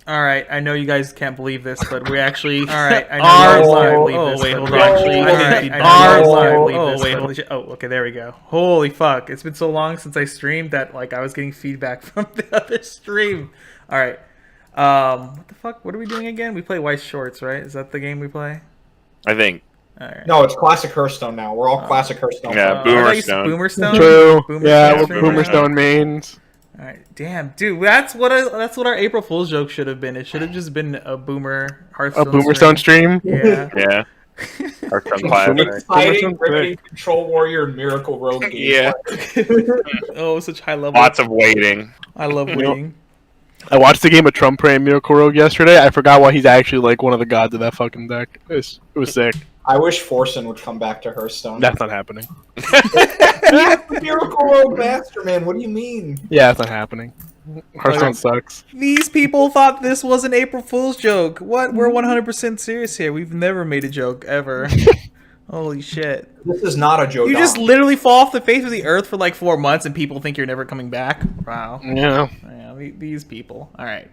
All right, I know you guys can't believe this, but we actually. All right, I know Are you guys can't live. believe Oh this. wait, but hold we on. actually. I All didn't right, see I that. know you guys Are can't live. believe Oh this. wait, but hold on. oh, okay, there we go. Holy fuck! It's been so long since I streamed that like I was getting feedback from the other stream. All right, what the fuck? What are we doing again? We play Weiss Schwarz, right? Is that the game we play? I think. All right. No, it's classic Hearthstone now. We're all classic Hearthstone. Yeah, I thought you said Boomerstone. Boomerstone. True. Boomerstone Yeah, we're streamer? Boomerstone mains. All right, damn, dude, that's what our April Fool's joke should have been. It should have just been a Boomer A Hearthstone. Boomerstone stream. Yeah. Yeah. Hearthstone classic. Exciting, Boomerstone's riveting, Control Warrior, and Miracle Road games. Yeah. Oh, such high level. Lots of waiting. I love waiting. I watched the game of Trump Prey and Miracle Rogue yesterday. I forgot why he's actually like one of the gods of that fucking deck. It was sick. I wish Forsen would come back to Hearthstone. That's not happening. Miracle Road Master, man. What do you mean? Yeah, that's not happening. Hearthstone sucks. These people thought this was an April Fool's joke. What? We're 100% serious here. We've never made a joke ever. Holy shit. This is not a joke. You just literally fall off the face of the earth for like 4 months and people think you're never coming back? Wow. Yeah. Yeah, these people. All right.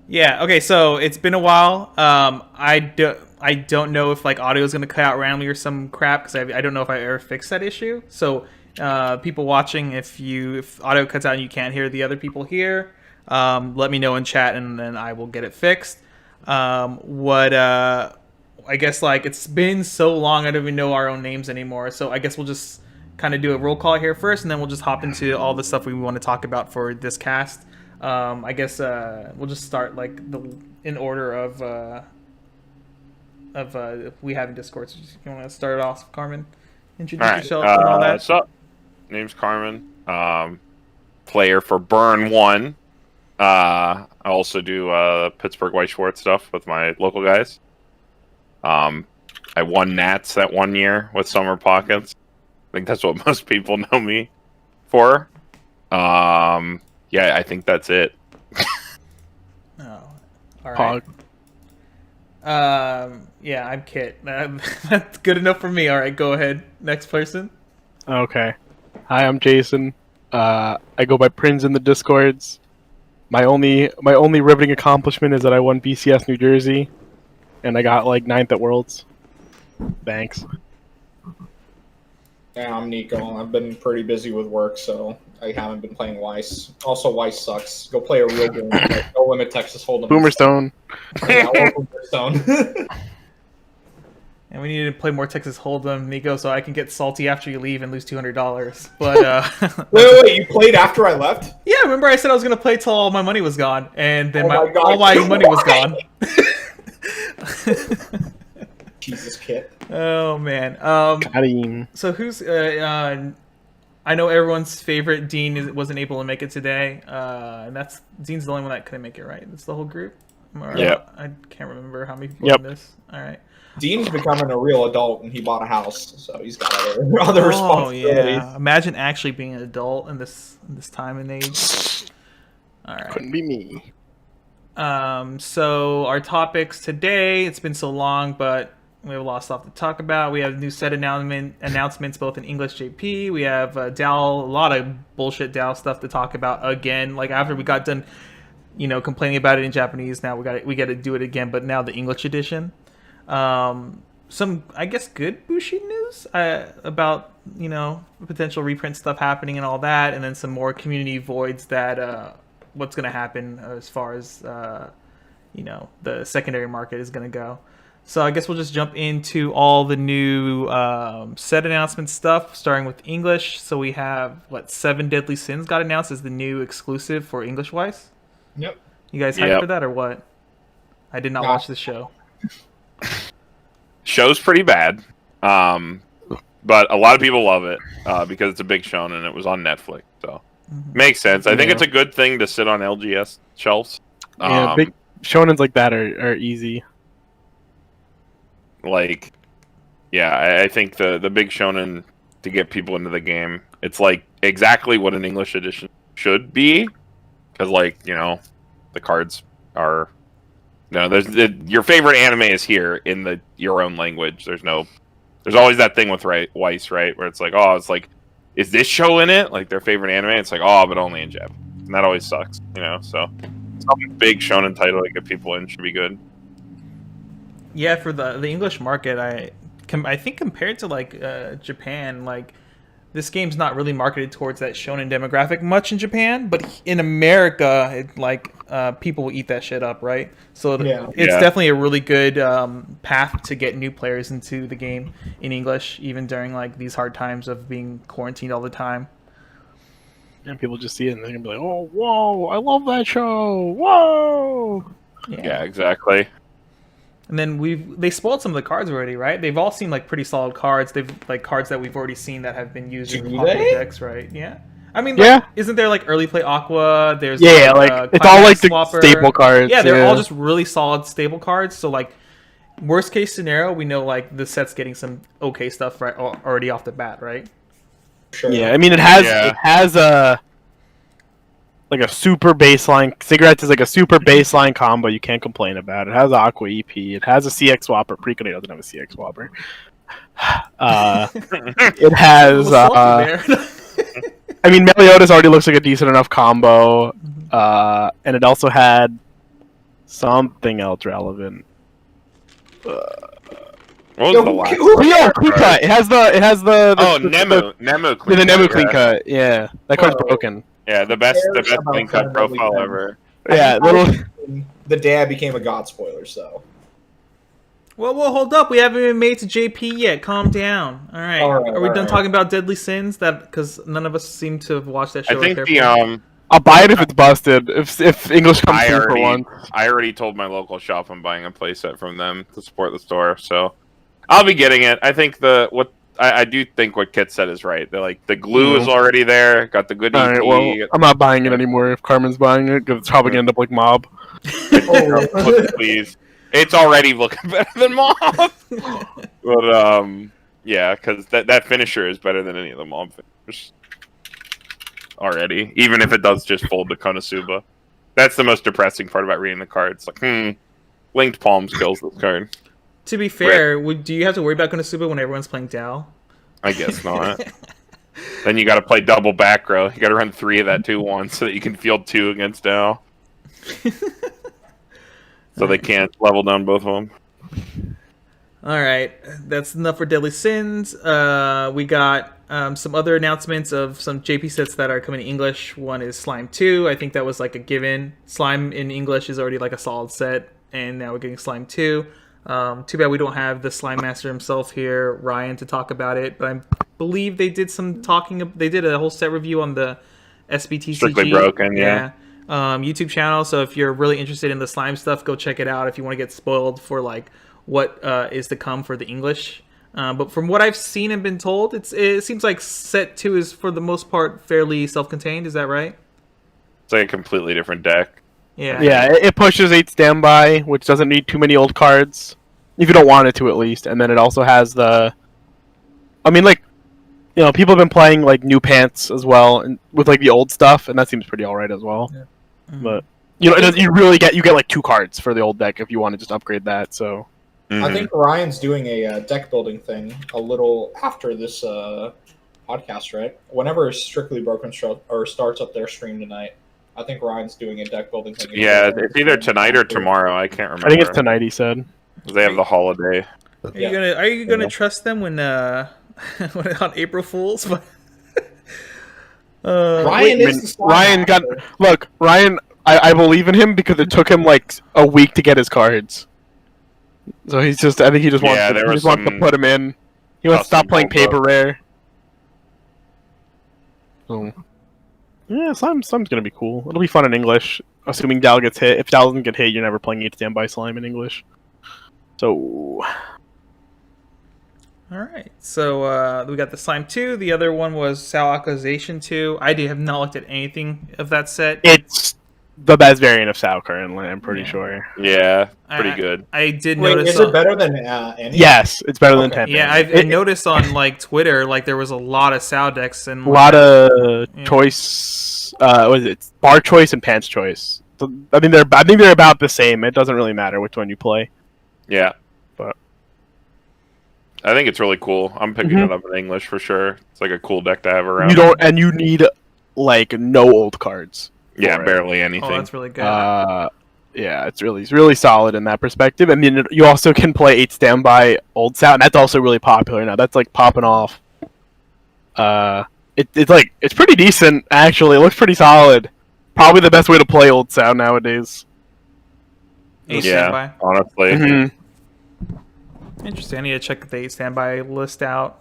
Yeah. Okay. So it's been a while. I don't know if like audio is gonna cut out randomly or some crap because I don't know if I ever fixed that issue. So people watching, if audio cuts out and you can't hear the other people here, let me know in chat and then I will get it fixed. I guess like it's been so long I don't even know our own names anymore. So I guess we'll just kind of do a roll call here first, and then we'll just hop into all the stuff we want to talk about for this cast. I guess we'll just start like in order of we have in Discord. So you want to start it off, Carmen? Introduce yourself and all that. What's up? Name's Carmen. Player for Burn 1. I also do Pittsburgh White Schwartz stuff with my local guys. I won Nats that 1 year with Summer Pockets. I think that's what most people know me for. Yeah, I think that's it. Oh, all right. Yeah, I'm Kit. That's good enough for me. All right, go ahead. Next person. Okay. Hi, I'm Jason. I go by Prinz in the Discords. My only riveting accomplishment is that I won BCS New Jersey, and I got like 9th at Worlds. Thanks. Yeah, I'm Nico. I've been pretty busy with work, so I haven't been playing Weiss. Also, Weiss sucks. Go play a real game. Like, go limit Texas Hold'em. Boomerstone. Yeah, or Boomerstone. And we need to play more Texas Hold'em, Nico, so I can get salty after you leave and lose $200. But wait, you played after I left? yeah, remember I said I was gonna play till all my money was gone, and then Oh my God. all my money was gone. Jesus, Kit. Oh man. Karim. So who's I know everyone's favorite Dean wasn't able to make it today, and that's Dean's the only one that couldn't make it, right? That's the whole group. Yeah. I can't remember how many people Yep. in this. All right. Dean's becoming a real adult, and he bought a house, so he's got other Oh responsibilities. yeah. Imagine actually being an adult in this time and age. All right. Couldn't be me. So our topics today, it's been so long, but we have a lot of stuff to talk about. We have new set announcements both in English JP. We have DAO, a lot of bullshit DAO stuff to talk about again. Like after we got done, complaining about it in Japanese, now we got to do it again, but now the English edition. Some, I guess, good Bushi news about, potential reprint stuff happening and all that, and then some more community voids that what's going to happen as far as, the secondary market is going to go. So I guess we'll just jump into all the new set announcement stuff, starting with English. So we have, 7 Deadly Sins got announced as the new exclusive for English Weiss? Yep. You guys hyped for that or what? I did not watch the show. Show's pretty bad, but a lot of people love it because it's a big show and it was on Netflix, so makes sense. I think it's a good thing to sit on LGS shelves. Yeah, big shonens like that are easy. I think the big shonen to get people into the game, it's like exactly what an English edition should be, because the cards are. No, your favorite anime is here in your own language. There's always that thing with Weiss, right? Where it's like, is this show in it? Like their favorite anime? It's like, but only in Japan. and that always sucks. So some big shonen title to get people in should be good. Yeah, for the English market, I think compared to like Japan, like this game's not really marketed towards that shonen demographic much in Japan, but in America, people will eat that shit up, right? So it's definitely a really good path to get new players into the game in English, even during like these hard times of being quarantined all the time. And people just see it and they're gonna be like, "Oh, whoa! I love that show! Whoa!" Yeah, exactly. And then they spoiled some of the cards already, right? They've all seemed like pretty solid cards. They've like cards that we've already seen that have been used in popular decks, right? Yeah. I mean, isn't there like early play Aqua? There's it's all like the staple cards. Yeah, they're all just really solid staple cards. So like, worst case scenario, we know like the set's getting some okay stuff right already off the bat, right? Sure. Yeah, I mean it has a super baseline. Cigarettes is like a super baseline combo. You can't complain about it. It has Aqua EP. It has a CX Swapper. Precon doesn't have a CX Swapper. It has. I mean, Meliodas already looks like a decent enough combo, and it also had something else relevant. What was the last? Clean cut. It has the Nemu clean. The Nemu clean cut. Yeah, that card's broken. Yeah, the best clean cut profile ever. Yeah, the day I became a god spoiler. So. Well, hold up. We haven't even made to JP yet. Calm down. All right. Are we done talking about Deadly Sins? Because none of us seem to have watched that show. I think I'll buy it if it's busted. If English comes through for one. I already told my local shop I'm buying a playset from them to support the store, so I'll be getting it. I think I do think what Kit said is right. They're like the glue is already there. Got the good EP. Right, well, I'm not buying it anymore if Carmen's buying it because it's probably gonna end up like Mob. Please. It's already looking better than Mob. But yeah, because that finisher is better than any of the Mob finishers already. Even if it does just fold to Konosuba. That's the most depressing part about reading the cards. Like, Linked Palms kills this card. To be fair, do you have to worry about Konosuba when everyone's playing Dao? I guess not. Then you got to play double back row. You got to run 3 of that 2/1 so that you can field 2 against Dao. So they can't level down both of them. All right, that's enough for Deadly Sins. We got some other announcements of some JP sets that are coming in English. One is Slime 2. I think that was like a given. Slime in English is already like a solid set, and now we're getting Slime 2. Too bad we don't have the Slime Master himself here, Ryan, to talk about it. But I believe they did some talking. They did a whole set review on the SBTCG. Strictly Broken, yeah. YouTube channel. So if you're really interested in the slime stuff, go check it out. If you want to get spoiled for like what is to come for the English. But from what I've seen and been told, it seems like set 2 is for the most part fairly self-contained. Is that right? It's like a completely different deck. Yeah. Yeah, it pushes 8 standby, which doesn't need too many old cards. If you don't want it to, at least. And then it also has people have been playing like new pants as well, and with like the old stuff, and that seems pretty alright as well. Yeah. Mm-hmm. But you get like 2 cards for the old deck if you want to just upgrade that. So I think Ryan's doing a deck building thing a little after this podcast, right? Whenever Strictly Broken starts up their stream tonight, I think Ryan's doing a deck building thing. Yeah, it's either tonight or tomorrow. I can't remember. I think it's tonight. He said they have the holiday. Are you gonna trust them when on April Fools? Ryan I believe in him because it took him like a week to get his cards. So I think he just wants to put him in. He wants to stop playing paper rare. So yeah, Slime's gonna be cool. It'll be fun in English, assuming Dal gets hit. If Dal doesn't get hit, you're never playing 8 standby Slime in English. So alright, so we got the Slime 2. The other one was Sao Accusation 2. I have not looked at anything of that set. It's the best variant of Sao currently, I'm pretty sure. Yeah, pretty good. I did notice. Is it better than any? Yes, it's better than 10. Yeah, I noticed on like Twitter, like there was a lot of Sao decks and a lot of choice. What is it? Bar choice and pants choice. So, I think they're about the same. It doesn't really matter which one you play. Yeah, but I think it's really cool. I'm picking it up in English for sure. It's like a cool deck to have around. You need like no old cards. Yeah, for it. barely Oh, anything. that's really good. Yeah, it's really solid in that perspective. I mean, you also can play 8 standby old sound, and that's also really popular now. That's like popping off. It's pretty decent actually. It looks pretty solid. Probably the best way to play old sound nowadays. 8 Yeah, standby. honestly. Mm-hmm. Interesting. I need to check the 8 standby list out.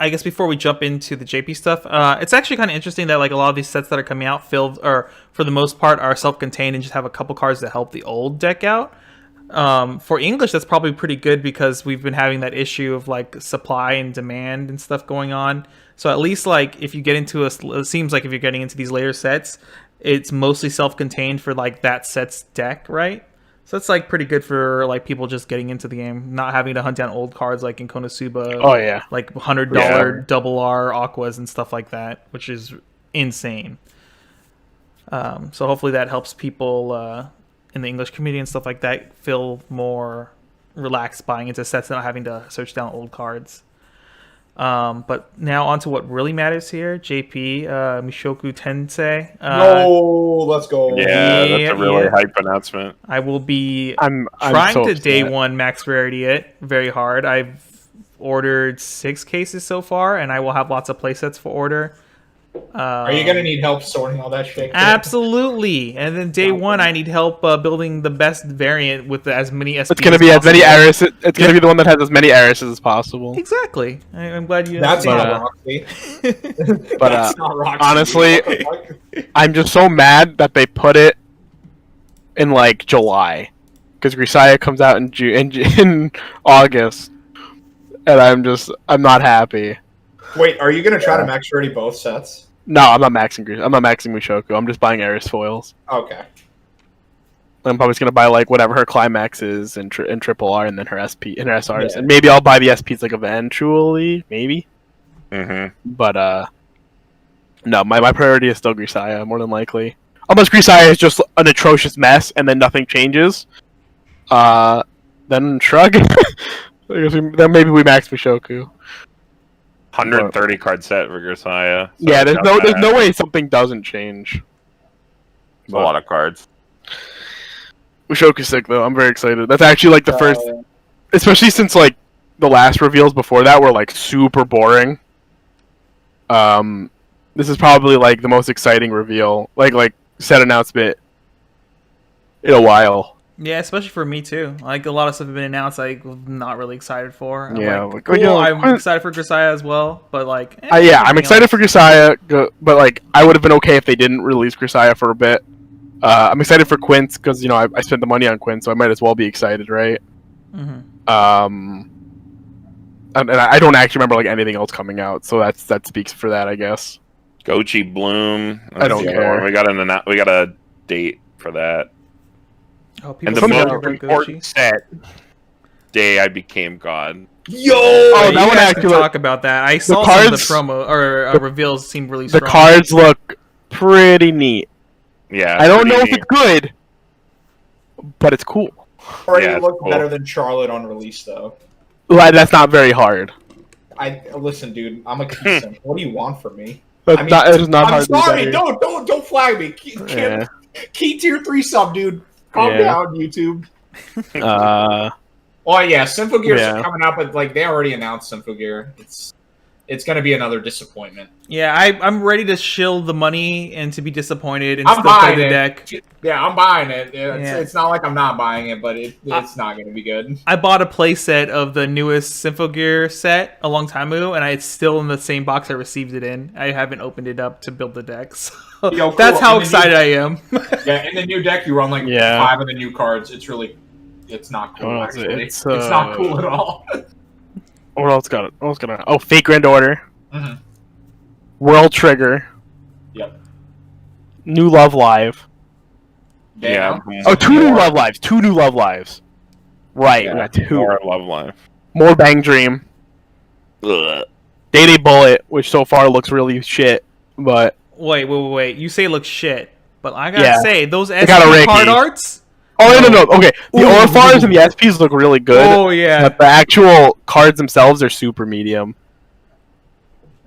I guess before we jump into the JP stuff, it's actually kind of interesting that like a lot of these sets that are coming out, or for the most part, are self-contained and just have a couple cards that help the old deck out. For English, that's probably pretty good because we've been having that issue of like supply and demand and stuff going on. So at least like if you get into it seems like if you're getting into these later sets, it's mostly self-contained for like that set's deck, right? So that's like pretty good for like people just getting into the game, not having to hunt down old cards like in Konosuba. Oh yeah, Like $100 double R aquas and stuff like that, which is insane. So hopefully that helps people in the English community and stuff like that feel more relaxed buying into sets and not having to search down old cards. But now on to what really matters here. JP, Mishoku Tensei. No, let's go. Yeah, that's a really yeah. hype announcement. I will be I'm trying so to upset. day one max rarity it very hard. I've ordered 6 cases so far, and I will have lots of playsets for order. Are you gonna need help sorting all that shit? Absolutely. And then day one, I need help building the best variant with as many SPs. It's gonna be as many Eris. It's gonna be the one that has as many Erises as possible. Exactly. I'm glad you. That's understand. not Roxy. But That's not Roxy. honestly, What the fuck? I'm just so mad that they put it in like July, because Grisaya comes out in August, and I'm not happy. Wait, are you gonna try to max ready both sets? No, I'm not maxing Mushoku. I'm just buying Eris foils. Okay. I'm probably just gonna buy like whatever her climax is in triple R, and then her SP and her SRs, Yeah. and maybe I'll buy the SPs like eventually, maybe. Mm-hmm. But no, my priority is still Grisaya more than likely. Unless Grisaya is just an atrocious mess and then nothing changes, then shrug. Then maybe we max Mushoku. 130 card set for Grisaya. So Yeah, there's not bad. no way something doesn't change. It's a lot of cards. Mushoku's sick though. I'm very excited. That's actually like the first, especially since like the last reveals before that were like super boring. This is probably like the most exciting reveal, like set announcement in a while. Yeah, especially for me too. Like a lot of stuff have been announced, I'm not really excited for. I'm Yeah, like, like, cool. you know, I'm excited for Grisaya as well, but like, Yeah, I'm excited for Grisaya, but like I would have been okay if they didn't release Grisaya for a bit. I'm excited for Quince because I spent the money on Quince, so I might as well be excited, right? Mm-hmm. And I don't actually remember like anything else coming out, so that speaks for that, I guess. Gochi Bloom. I don't That's the care. other one. We got a date for that. Oh, And people the forget most about Gochi. important set, Day I Became God. Yo! Oh, that you one guys actually can look- talk about that. I saw some of cards- the promo or reveals seem really The strong. cards look pretty neat. Yeah. I don't know if pretty it's good, but it's cool. Already Yeah, look cool. better than Charlotte on release though. Like, that's not very hard. Listen, dude. I'm a key sim. What do you want from me? That's I mean, not. It's not I'm hard. sorry. To do better. Don't flag me. Yeah. Key tier 3 sub, dude. Calm Yeah. down, YouTube. Oh yeah, Symphogear's Yeah. coming out, but like they already announced Symphogear. It's gonna be another disappointment. Yeah, I'm ready to shill the money and to be disappointed and I'm still play buying the it. deck. Yeah, I'm buying it. Yeah. It's not like I'm not buying it, but it's not gonna be good. I bought a playset of the newest Symphogear set a long time ago, and it's still in the same box I received it in. I haven't opened it up to build the deck, so Yo, cool. that's how And then excited I am. Yeah, in the new deck you run like Yeah. 5 of the new cards. It's not cool Oh, actually. it's, It's not cool at all. What else got it? What else got it? Oh, Fake Grand Order, Mhm. World Trigger, Yep. New Love Live. Yeah. Oh, two new Love Lives. 2 new Love Lives. Right, we got 2. More Love Life. More Bang Dream. Ugh. Day Bullet, which so far looks really shit, but Wait. You say it looks shit, but I gotta Yeah. say those got a SP Ricky. card arts. no. Okay, the Ooh. Orphars and the SPs look really good, Oh yeah, but the actual cards themselves are super medium.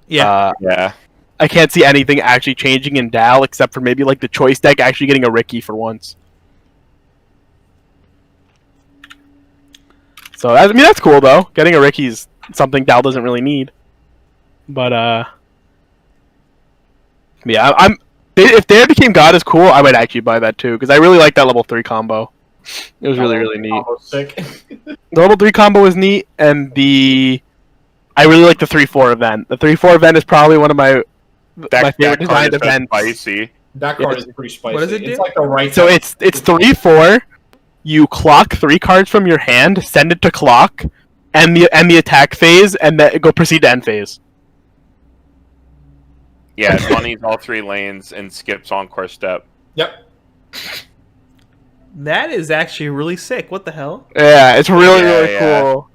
yeah. Yeah. I can't see anything actually changing in Dal except for maybe like the choice deck actually getting a Ricky for once. So I mean that's cool though. Getting a Ricky is something Dal doesn't really need. But yeah, if Dare Became God is cool, I might actually buy that too because I really like that level 3 combo. It was really neat. Sick. The level 3 combo was neat, and I really like the 3-4 event. The 3-4 event is probably one of my favorite designed events. Spicy. That card is pretty spicy. What does it do? It's like the right. So it's 3-4. You clock 3 cards from your hand, send it to clock, and the attack phase, and then proceed to end phase. Yeah, it bunnies all 3 lanes and skips Encore Step. Yep. That is actually really sick. What the hell? Yeah, it's really Yeah. cool.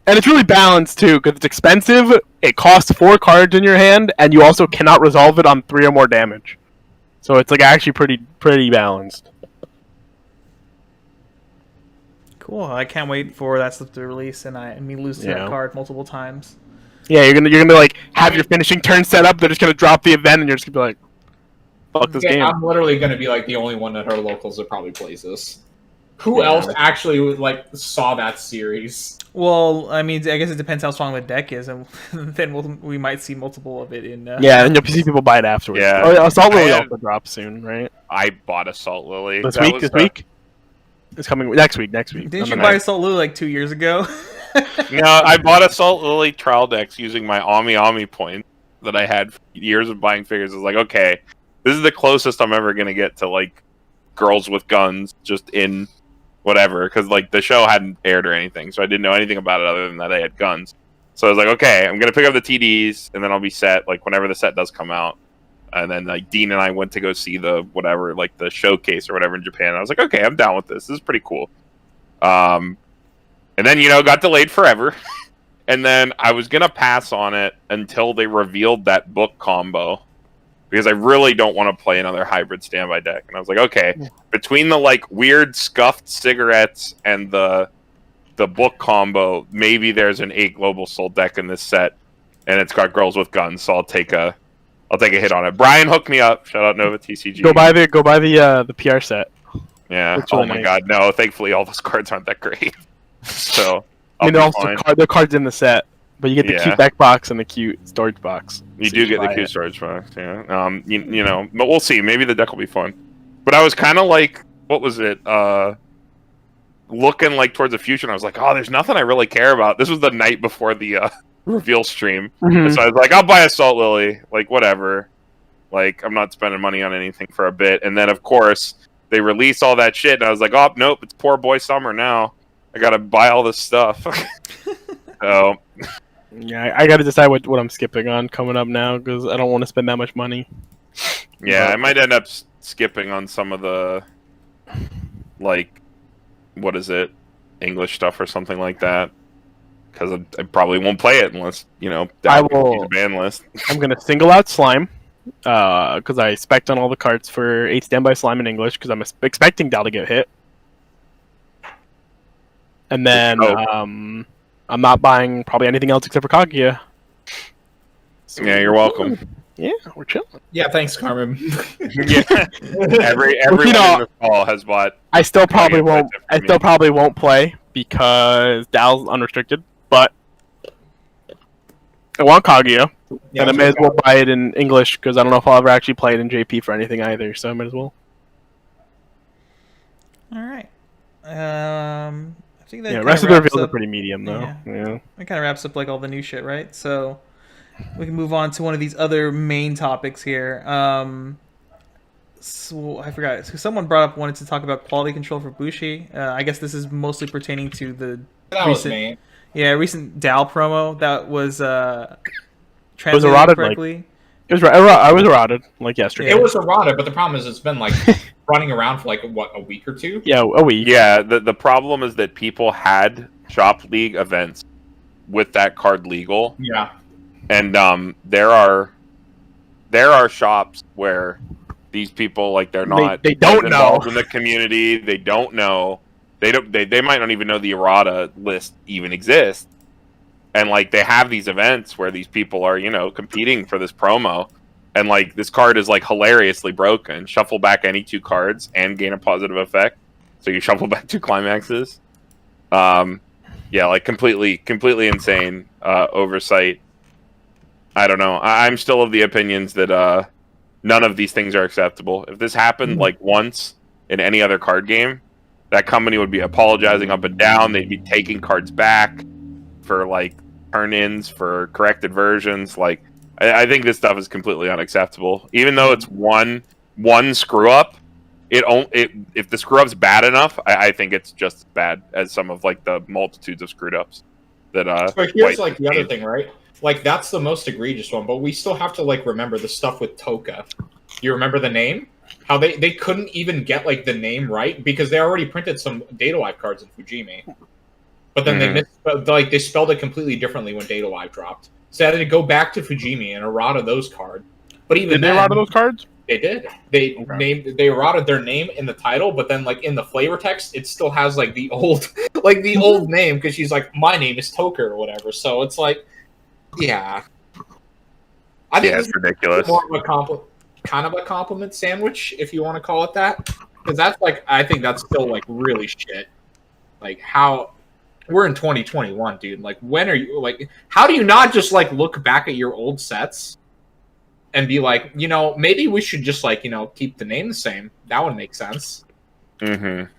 And it's really balanced too, because it's expensive. It costs 4 cards in your hand, and you also cannot resolve it on 3 or more damage. So it's like actually pretty balanced. Cool. I can't wait for that stuff to release and me lose to that Yeah. card multiple times. Yeah, you're gonna like have your finishing turn set up. They're just gonna drop the event, and you're just gonna be like, "Fuck this game." I'm literally gonna be like the only one at our locals that probably plays this. Who else actually like saw that series? Well, I mean, I guess it depends how strong the deck is, and then we might see multiple of it in. Yeah, and you'll see people buy it afterwards. Yeah. Oh, Assault Lily also drops soon, right? I bought Assault Lily. This That week? was This the- week? It's coming next week. Next week. Didn't you I'm buy nice. Assault Lily like 2 years ago? No, I bought Assault Lily trial decks using my Ami points that I had for years of buying figures. I was like, okay, this is the closest I'm ever gonna get to like girls with guns just in whatever, because like the show hadn't aired or anything, so I didn't know anything about it other than that they had guns. So I was like, okay, I'm gonna pick up the TDs and then I'll be set like whenever the set does come out. And then like Dean and I went to go see the whatever, like the showcase or whatever in Japan. I was like, okay, I'm down with this. This is pretty cool. And then, got delayed forever. And then I was going to pass on it until they revealed that book combo. Because I really don't want to play another hybrid standby deck. And I was like, okay, between the like weird scuffed cigarettes and the book combo, maybe there's an 8 global soul deck in this set. And it's got girls with guns, so I'll take a hit on it. Brian hooked me up. Shout out Nova TCG. Go buy the PR set. Yeah. It's Oh really my nice. god, no. Thankfully, all those cards aren't that great. So I mean, I'll be also fine. the cards in the set, but you get the Yeah. cute deck box and the cute storage box. You So do should get the buy Q it. storage box, yeah. You know, but we'll see. Maybe the deck will be fun. But I was kind of like, what was it? Looking like towards the future, and I was like, oh, there's nothing I really care about. This was the night before the reveal stream, Mhm. so I was like, I'll buy Assault Lily, like whatever. Like I'm not spending money on anything for a bit, and then of course they released all that shit, and I was like, oh nope, it's poor boy summer now. I gotta buy all this stuff. So Yeah, I got to decide what I'm skipping on coming up now because I don't want to spend that much money. yeah, I might end up skipping on some of the like, what is it, English stuff or something like that, because I probably won't play it unless I Dal will- gets a ban list. I'm gonna single out Slime because I spec'd on all the cards for 8 standby Slime in English because I'm expecting Dal to get hit. And then Oh. I'm not buying probably anything else except for Kaguya. So Yeah, you're welcome. Yeah, we're chilling. Yeah, thanks, Carmen. Yeah, everyone in this call has bought. I still probably Kaguya won't. for I me. still probably won't play because Dal's unrestricted. But I want Kaguya, Yeah, and I may as well buy it in English because I don't know if I'll ever actually play it in JP for anything either. So I might as well. All right. I think that Yeah, kinda rest of the wraps reveals are up- pretty medium though. Yeah. That kind of wraps up like all the new shit, right? So we can move on to one of these other main topics here. So I forgot. So someone brought up wanted to talk about quality control for Bushi. I guess this is mostly pertaining to the that was recent- me. recent DAO promo that was translated eroded, correctly. It was I was eroded like yesterday. It was errata, but the problem is it's been like running around for like what, a week or two. Yeah, a week. Yeah, the problem is that people had shop league events with that card legal, Yeah, and there are shops where these people like they're not They don't involved know. in the community. They don't know. They might not even know the errata list even exists. And like they have these events where these people are, competing for this promo, and like this card is like hilariously broken. Shuffle back any 2 cards and gain a positive effect. So you shuffle back 2 climaxes. Yeah, like completely insane oversight. I don't know. I'm still of the opinions that none of these things are acceptable. If this happened like once in any other card game, that company would be apologizing up and down. They'd be taking cards back for like turn-ins, for corrected versions. Like, I think this stuff is completely unacceptable. Even though it's one screw up, if the screw up's bad enough, I think it's just as bad as some of like the multitudes of screwed ups that. But here's like the other thing, right? Like that's the most egregious one, but we still have to like remember the stuff with Toka. You remember the name? How they couldn't even get like the name right because they already printed some Data Live cards in Fujimi, but then they spelled it completely differently when Data Live dropped. So they had to go back to Fujimi and errata those cards. But even Did they errata those cards? They did. They errated their name in the title, but then like in the flavor text, it still has like the old old name because she's like, my name is Toka or whatever. So it's like, yeah. I think it's ridiculous. More of kind of a compliment sandwich, if you want to call it that, because that's like I think that's still like really shit. Like how we're in 2021, dude. Like when are you like? How do you not just like look back at your old sets? And be like, maybe we should just like, keep the name the same. That would make sense. Mm-hmm.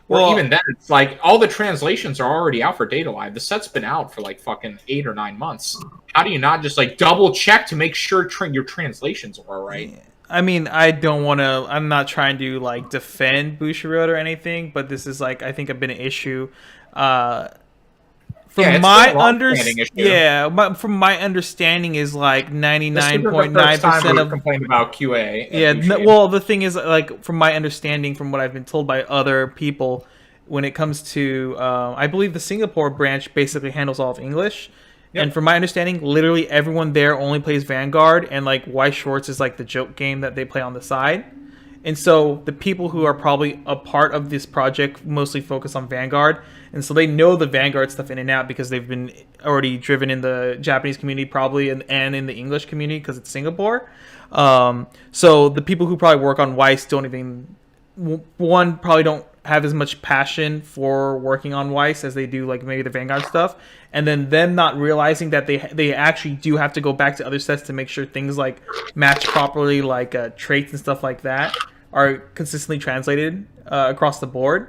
Well, even then, it's like all the translations are already out for Data Live. The set's been out for like fucking 8 or 9 months. How do you not just like double check to make sure your translations are right? I mean, I'm not trying to like defend Bushiroad or anything, but this is like I think been an issue. From my understanding is like 99.9% of complaint about QA. Well, the thing is, like from my understanding, from what I've been told by other people, when it comes to, I believe the Singapore branch basically handles all of English, and from my understanding, literally everyone there only plays Vanguard, and like Weiss Schwarz is like the joke game that they play on the side. And so the people who are probably a part of this project mostly focus on Vanguard. And so they know the Vanguard stuff in and out because they've been already driven in the Japanese community probably and in the English community because it's Singapore. So the people who probably work on Weiss probably don't have as much passion for working on Weiss as they do like maybe the Vanguard stuff. And then them not realizing that they actually do have to go back to other sets to make sure things like match properly, like traits and stuff like that are consistently translated across the board.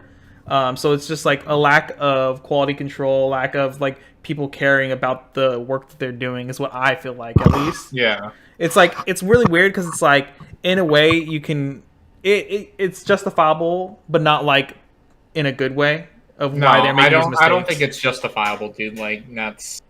So it's just like a lack of quality control, lack of like people caring about the work that they're doing is what I feel like, at least. Yeah. It's like, it's really weird because it's like, in a way you can, it's justifiable, but not like in a good way of why they're making these mistakes. I don't think it's justifiable, dude. Like that's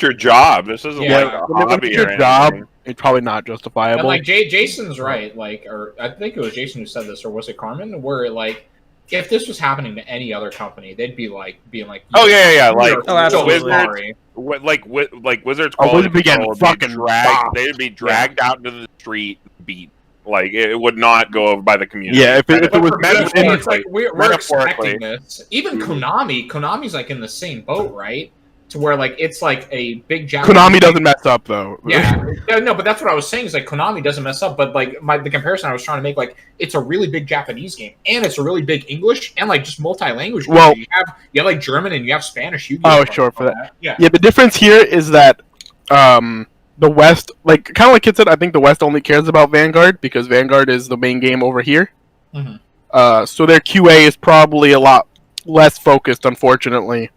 your job. This isn't like a hobby your or job. anything. It's probably not justifiable. And like Jason's right. Like, or I think it was Jason who said this, or was it Carmen? Where like, if this was happening to any other company, they'd be like being like, oh yeah, like absolutely. Wizards. Wizards be getting fucking dragged. They'd be dragged out into the street, beat. Like it would not go over by the community. Yeah, if it was it's like we're expecting this. Even Konami's like in the same boat, right? To where like it's like a big Japanese Konami doesn't mess up though. Yeah, no, but that's what I was saying is like Konami doesn't mess up, but like the comparison I was trying to make, like it's a really big Japanese game and it's a really big English and like just multi-language. Well, you have like German and you have Spanish. Sure for that. Yeah. The difference here is that the West, like kind of like Kit said, I think the West only cares about Vanguard because Vanguard is the main game over here. Mm-hmm. So their QA is probably a lot less focused, unfortunately.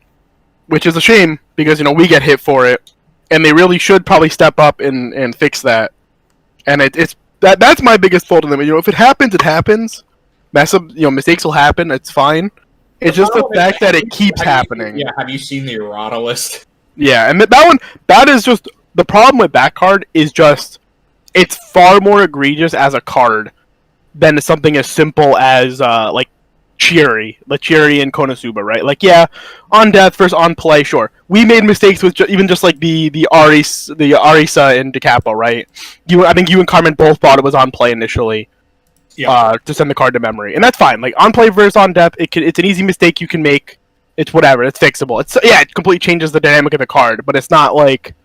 Which is a shame because we get hit for it, and they really should probably step up and fix that. And that's my biggest fault in them. If it happens, it happens. Mistakes will happen. It's fine. It's just the fact that it keeps happening. Have you seen the errata list? Yeah, and that is just the problem with that card is just it's far more egregious as a card than something as simple as like Lachiri and Konosuba, right? Like, yeah, on death versus on play, sure. We made mistakes with even just like the Arisa and DeCapo, right? I think you and Carmen both thought it was on play initially, to send the card to memory, and that's fine. Like on play versus on death, it's an easy mistake you can make. It's whatever. It's fixable. It completely changes the dynamic of the card, but it's not like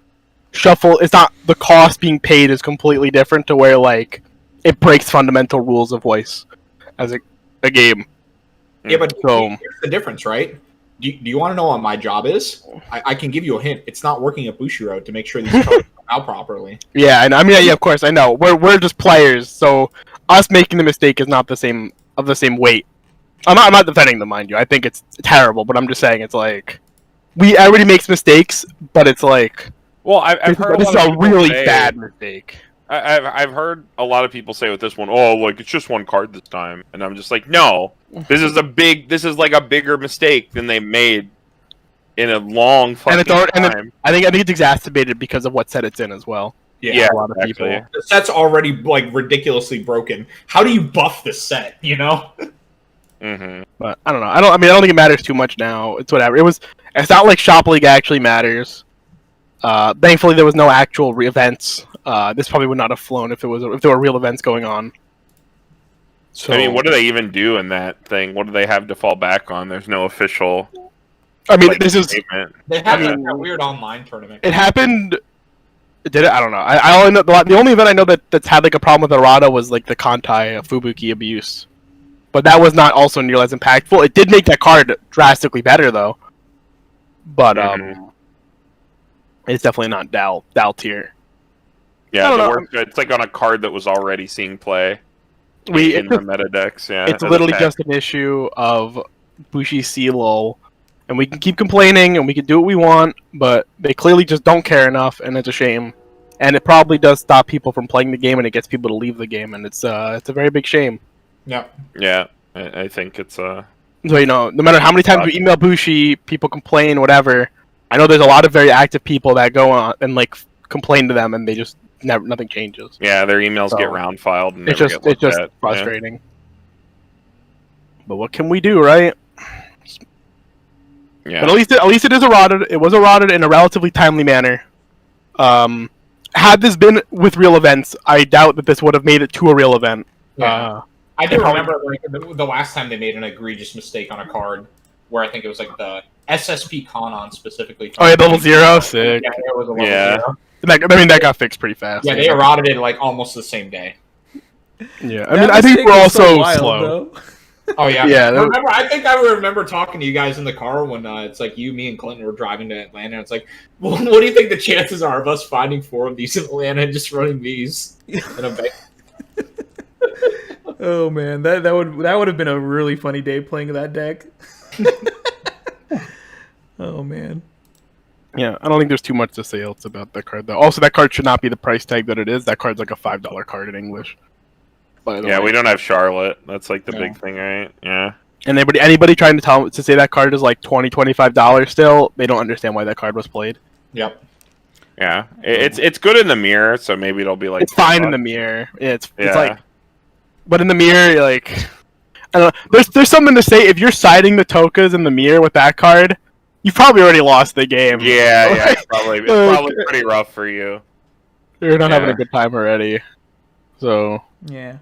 shuffle. It's not the cost being paid is completely different to where like it breaks fundamental rules of Weiss as a game. Yeah, but So here's the difference, right? Do you want to know what my job is? I can give you a hint. It's not working at Bushiroad to make sure these cards come out properly. yeah, and I mean, yeah, of course, I know. We're just players, so us making the mistake is not the same weight. I'm not defending them, mind you. I think it's terrible, but I'm just saying it's like everybody makes mistakes, but it's like Well, I've heard this is a really bad mistake. I've heard a lot of people say with this one, oh, like it's just one card this time, and I'm just like, no, this is like a bigger mistake than they made in a long fucking time. And I think it's exacerbated because of what set it's in as well. Yeah, a lot of people. The set's already like ridiculously broken. How do you buff this set? You know? Mm-hmm. But I don't know. I don't think it matters too much now. It's whatever. It's not like Shop League actually matters. Thankfully, there was no actual events. This probably would not have flown if there were real events going on. So, I mean, what do they even do in that thing? What do they have to fall back on? There's no official. I mean, like, this is statement. They have that weird online tournament. it happened. Did it? I don't know. I only know the only event I know that's had like a problem with errata was like the Kantai Fubuki abuse, but that was not also nearly as impactful. It did make that card drastically better though, but it's definitely not Dal tier. Yeah, it's like on a card that was already seeing play in the meta decks. Yeah, it's literally just an issue of Bushi C-Lol, and we can keep complaining and we can do what we want, but they clearly just don't care enough, and it's a shame. And it probably does stop people from playing the game, and it gets people to leave the game, and it's a very big shame. Yeah. Yeah, I think it's So no matter how many times we email Bushi, people complain, whatever. I know there's a lot of very active people that go on and like complain to them, and they just nothing changes. Yeah, their emails get round filed, and it's just frustrating. Yeah. But what can we do, right? Yeah. But at least it is eroded. It was eroded in a relatively timely manner. Had this been with real events, I doubt that this would have made it to a real event. Yeah. I do remember like, the last time they made an egregious mistake on a card, where I think it was like the SSP Kanon specifically. Oh yeah, level 0, sick. Yeah, it was a level 0. That got fixed pretty fast. Yeah, they eroded it like almost the same day. Yeah, I mean, I think we're also slow. Oh yeah, yeah. I think I remember talking to you guys in the car when it's like you, me, and Clinton were driving to Atlanta. And it's like, well, what do you think the chances are of us finding 4 of these in Atlanta and just running these in a bank? Oh man, that would have been a really funny day playing that deck. Oh man. Yeah, I don't think there's too much to say else about that card though. Also, that card should not be the price tag that it is. That card's like a $5 card in English. By the way. We don't have Charlotte. That's like the big thing, right? Yeah. And anybody trying to say that card is like $20, $25 still, they don't understand why that card was played. Yep. Yeah, it's good in the mirror, so maybe it'll be like it's fine in the mirror. It's like, but in the mirror, like, I don't know. There's something to say if you're siding the Tokas in the mirror with that card, you've probably already lost the game. Yeah, it's probably pretty rough for you. You're not having a good time already. So yeah.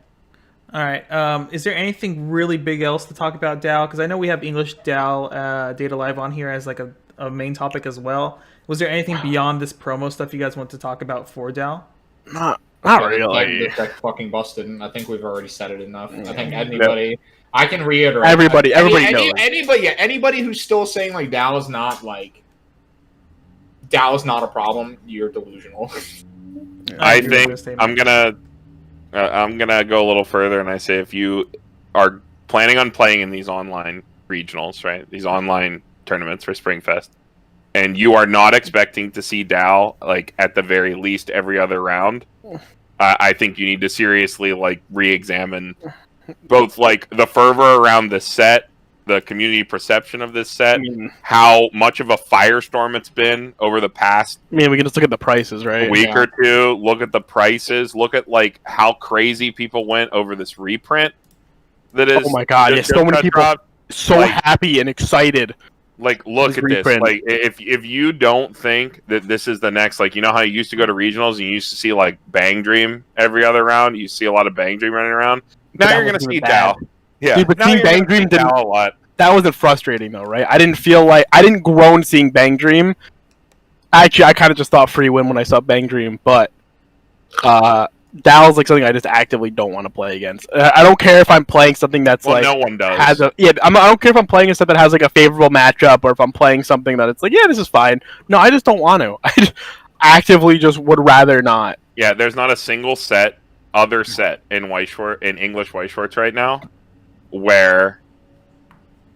All right. Is there anything really big else to talk about DAO? Because I know we have English DAO Data Live on here as like a main topic as well. Was there anything beyond this promo stuff you guys want to talk about for DAO? Not really. This deck fucking busted, and I think we've already said it enough. I think anybody, I can reiterate. Everybody knows. Anybody who's still saying like DAO is not a problem, you're delusional. I think I'm gonna go a little further, and I say if you are planning on playing in these online regionals, right, these online tournaments for Springfest, and you are not expecting to see DAO like at the very least every other round, I think you need to seriously like re-examine both like the fervor around this set, the community perception of this set, how much of a firestorm it's been over the past. I mean, we can just look at the prices, right? Week or two. Look at the prices. Look at like how crazy people went over this reprint. That is. Oh my god! Yeah, so many people happy and excited. Like, look at this. Like, if you don't think that this is the next, like, you know how you used to go to regionals and you used to see like Bang Dream every other round. You see a lot of Bang Dream running around. Now you're gonna see DAO. Yeah, dude, but seeing Bang Dream didn't a lot. That wasn't frustrating though, right? I didn't groan seeing Bang Dream. Actually, I kind of just thought free win when I saw Bang Dream, but Dal's like something I just actively don't want to play against. I don't care if I'm playing something that's Well, like no one does. has a I don't care if I'm playing a set that has like a favorable matchup or if I'm playing something that it's like this is fine. No, I just don't want to. I just actively just would rather not. Yeah, there's not a single other set in English White Schwarz right now where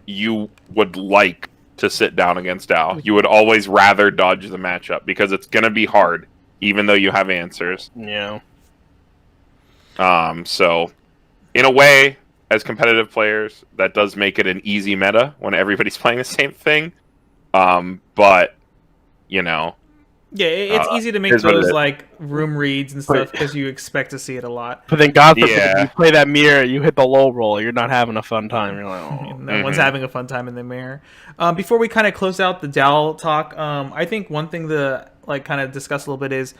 you would like to sit down against Dow. You would always rather dodge the matchup because it's gonna be hard, even though you have answers. Yeah. So in a way, as competitive players, that does make it an easy meta when everybody's playing the same thing. But you know, Yeah, it's easy to make here's what it those is. like room reads and stuff because you expect to see it a lot. But then God forbid Yeah. you play that mirror, you hit the low roll, you're not having a fun time. You're like, oh. No one's having a fun time in the mirror. Before we kind of close out the Dal talk, I think one thing to like kind of discuss a little bit is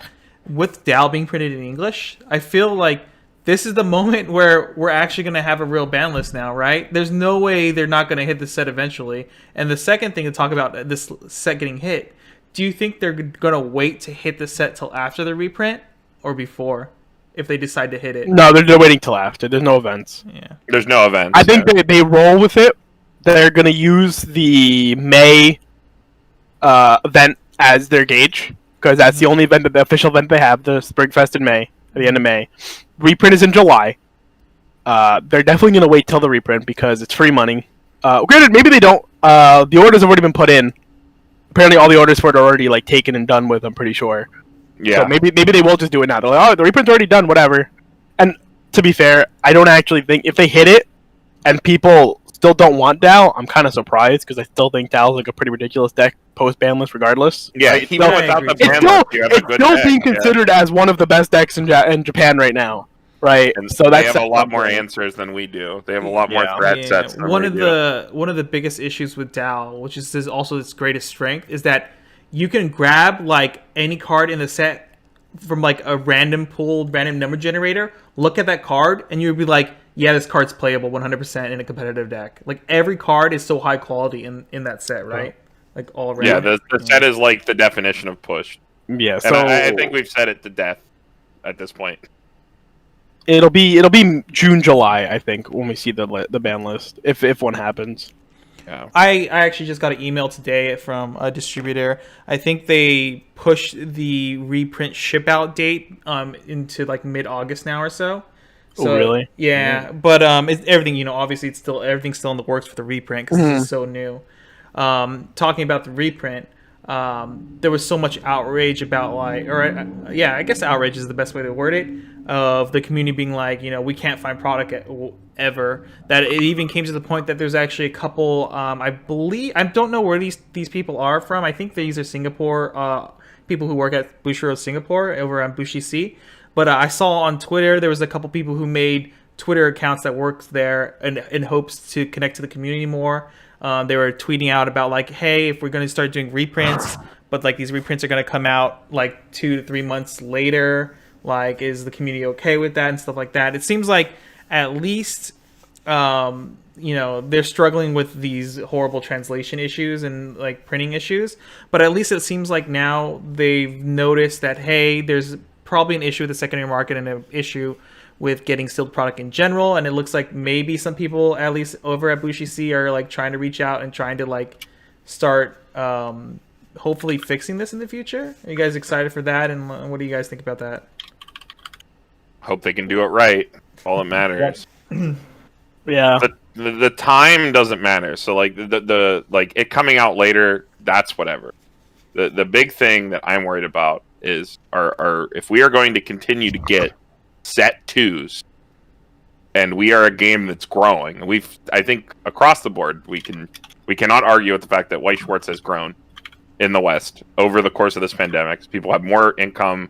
with Dal being printed in English, I feel like this is the moment where we're actually going to have a real ban list now, right? There's no way they're not going to hit the set eventually. And the second thing to talk about this set getting hit, do you think they're going to wait to hit the set till after the reprint or before if they decide to hit it? No, they're waiting till after. There's no events. Yeah. There's no events. I think they roll with it. They're going to use the May event as their gauge because that's the only event, the official event they have, the Springfest in May, at the end of May. Reprint is in July. They're definitely going to wait till the reprint because it's free money. Granted, maybe they don't. The orders have already been put in. Apparently, all the orders for it are already like taken and done with. I'm pretty sure. Yeah. So maybe they will just do it now. They're like, oh, the reprint's already done. Whatever. And to be fair, I don't actually think if they hit it and people still don't want Dal, I'm kind of surprised because I still think Dal's like a pretty ridiculous deck post ban list, regardless. Yeah, Right? even I without agree. the It's ban still, list, you have a it's good still deck, being yeah. considered as one of the best decks in Japan right now, right? And so they that's have a lot more answers than we do. They have a lot more Yeah. threat sets than One we of do. the biggest issues with Dal, which is also its greatest strength, is that you can grab like any card in the set from like a random number generator, look at that card, and you'd be like, yeah, this card's playable 100% in a competitive deck. Like every card is so high quality in that set, right? Like all around. Yeah, the set is like the definition of push. Yeah, And so I think we've said it to death at this point. it'll be June, July, I think, when we see the ban list, if one happens. Yeah. I actually just got an email today from a distributor. I think they pushed the reprint ship out date into like mid-August now or so. Oh, really? Yeah, but everything, obviously everything's still in the works for the reprint because this is so new. Talking about the reprint, there was so much outrage about I guess outrage is the best way to word it, of the community being like, we can't find product ever, that it even came to the point that there's actually a couple, I don't know where these people are from. I think these are Singapore, people who work at Bushiroad Singapore over on Bushi C. But I saw on Twitter there was a couple people who made Twitter accounts that worked there in hopes to connect to the community more. They were tweeting out about like, hey, if we're going to start doing reprints, but like these reprints are going to come out like 2 to 3 months later, like is the community okay with that and stuff like that. It seems like at least they're struggling with these horrible translation issues and like printing issues, but at least it seems like now they've noticed that, hey, there's probably an issue with the secondary market and an issue with getting sealed product in general, and it looks like maybe some people at least over at Bushi C are like trying to reach out and trying to like start hopefully fixing this in the future. Are you guys excited for that, and what do you guys think about that? Hope they can do it right. All that matters. Yeah. The time doesn't matter. So like the like it coming out later, that's whatever. The big thing that I'm worried about is our if we are going to continue to get set twos, and we are a game that's growing. I think across the board we cannot argue with the fact that Weiss Schwarz has grown in the West over the course of this pandemic. People have more income,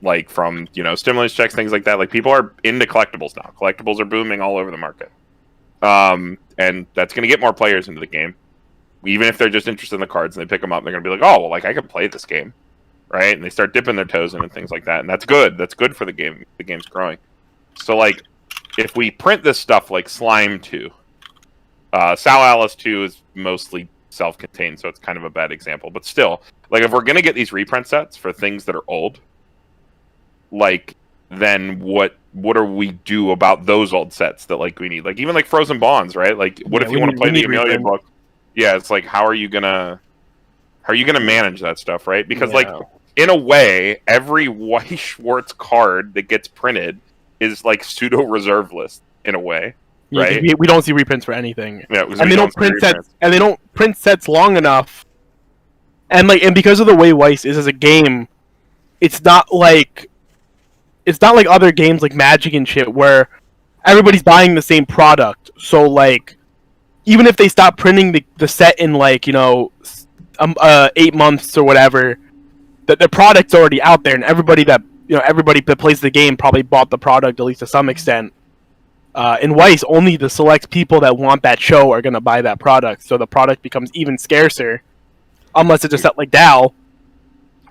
like from stimulus checks, things like that. Like people are into collectibles now. Collectibles are booming all over the market, and that's going to get more players into the game. Even if they're just interested in the cards and they pick them up, they're going to be like, oh, well, like I can play this game, right? And they start dipping their toes in and things like that, and that's good. That's good for the game. The game's growing. So like, if we print this stuff like Slime 2, Sal Alice 2 is mostly self-contained, so it's kind of a bad example. But still, like if we're gonna get these reprint sets for things that are old, like then what do we do about those old sets that like we need? Like even like Frozen Bonds, right? Like what if you want to play the Amelia book? Yeah, it's like how are you gonna manage that stuff, right? Because like in a way, every Weiss Schwarz card that gets printed is like pseudo reserve list in a way. Yeah, right? We don't see reprints for anything. Yeah, and they don't print sets, and they don't print sets long enough. And because of the way Weiss is as a game, it's not like other games like Magic and shit where everybody's buying the same product. So like, even if they stop printing the set in 8 months or whatever, the product's already out there, and everybody that plays the game probably bought the product at least to some extent. In Weiss, only the select people that want that show are going to buy that product, so the product becomes even scarcer, unless it's a set like DAO,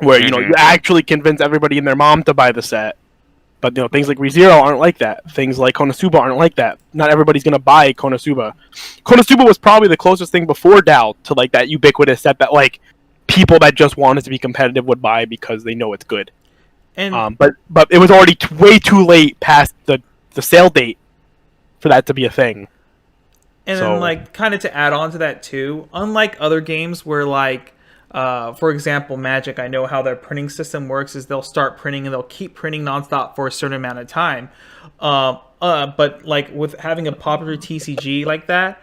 where you actually convince everybody and their mom to buy the set. But things like ReZero aren't like that. Things like Konosuba aren't like that. Not everybody's going to buy Konosuba. Konosuba was probably the closest thing before DAO to like that ubiquitous set that like people that just wanted to be competitive would buy because they know it's good. And but it was already way too late past the sale date for that to be a thing. And then like kind of to add on to that too, unlike other games where like for example, Magic, I know how their printing system works is they'll start printing and they'll keep printing nonstop for a certain amount of time. But like with having a popular TCG like that,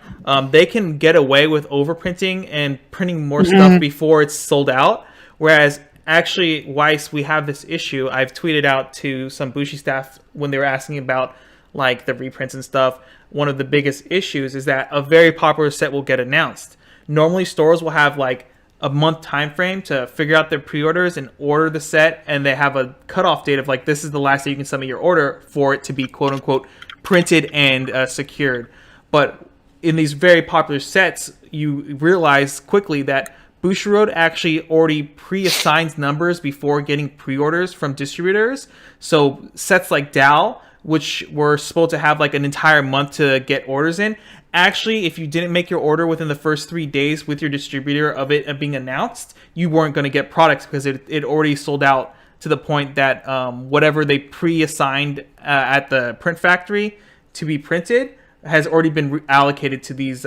they can get away with overprinting and printing more stuff before it's sold out. Whereas actually, Weiss, we have this issue. I've tweeted out to some Bushi staff when they were asking about like the reprints and stuff. One of the biggest issues is that a very popular set will get announced. Normally, stores will have like a month time frame to figure out their pre-orders and order the set, and they have a cutoff date of like this is the last day you can submit your order for it to be quote unquote printed and secured. But in these very popular sets, you realize quickly that Bushiroad actually already pre-assigns numbers before getting pre-orders from distributors. So sets like DAO, which were supposed to have like an entire month to get orders in, actually, if you didn't make your order within the first 3 days with your distributor of it being announced, you weren't going to get products because it already sold out to the point that whatever they pre-assigned at the print factory to be printed has already been allocated to these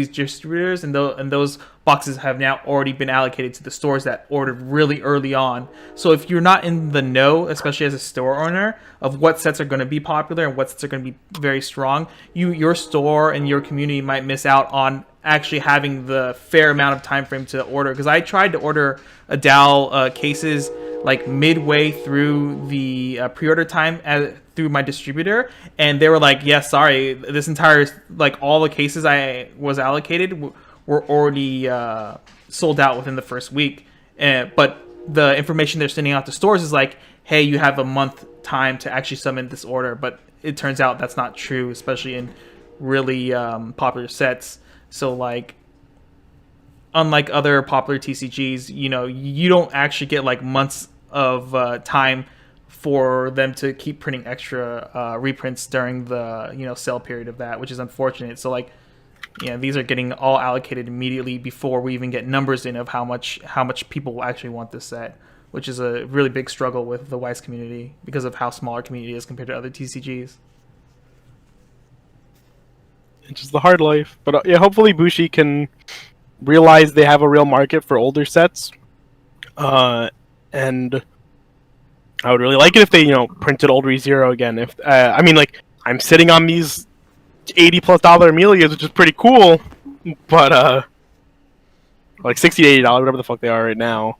distributors, and those boxes have now already been allocated to the stores that ordered really early on. So if you're not in the know, especially as a store owner, of what sets are going to be popular and what sets are going to be very strong, your store and your community might miss out on actually having the fair amount of time frame to order. Because I tried to order a DAO cases like midway through the pre-order time through my distributor, and they were like, yeah, sorry, this entire, like all the cases I was allocated were already sold out within the first week. But the information they're sending out to stores is like, hey, you have a month time to actually submit this order. But it turns out that's not true, especially in really popular sets. So like, unlike other popular TCGs, you don't actually get like months of time for them to keep printing extra reprints during the sale period of that, which is unfortunate. So like, these are getting all allocated immediately before we even get numbers in of how much people will actually want this set, which is a really big struggle with the Weiss community because of how small our community is compared to other TCGs. It's just the hard life. But hopefully Bushi can realize they have a real market for older sets. And I would really like it if they, printed old ReZero again. If I'm sitting on these $80+ Amelias, which is pretty cool, but like $60 to $80, whatever the fuck they are right now.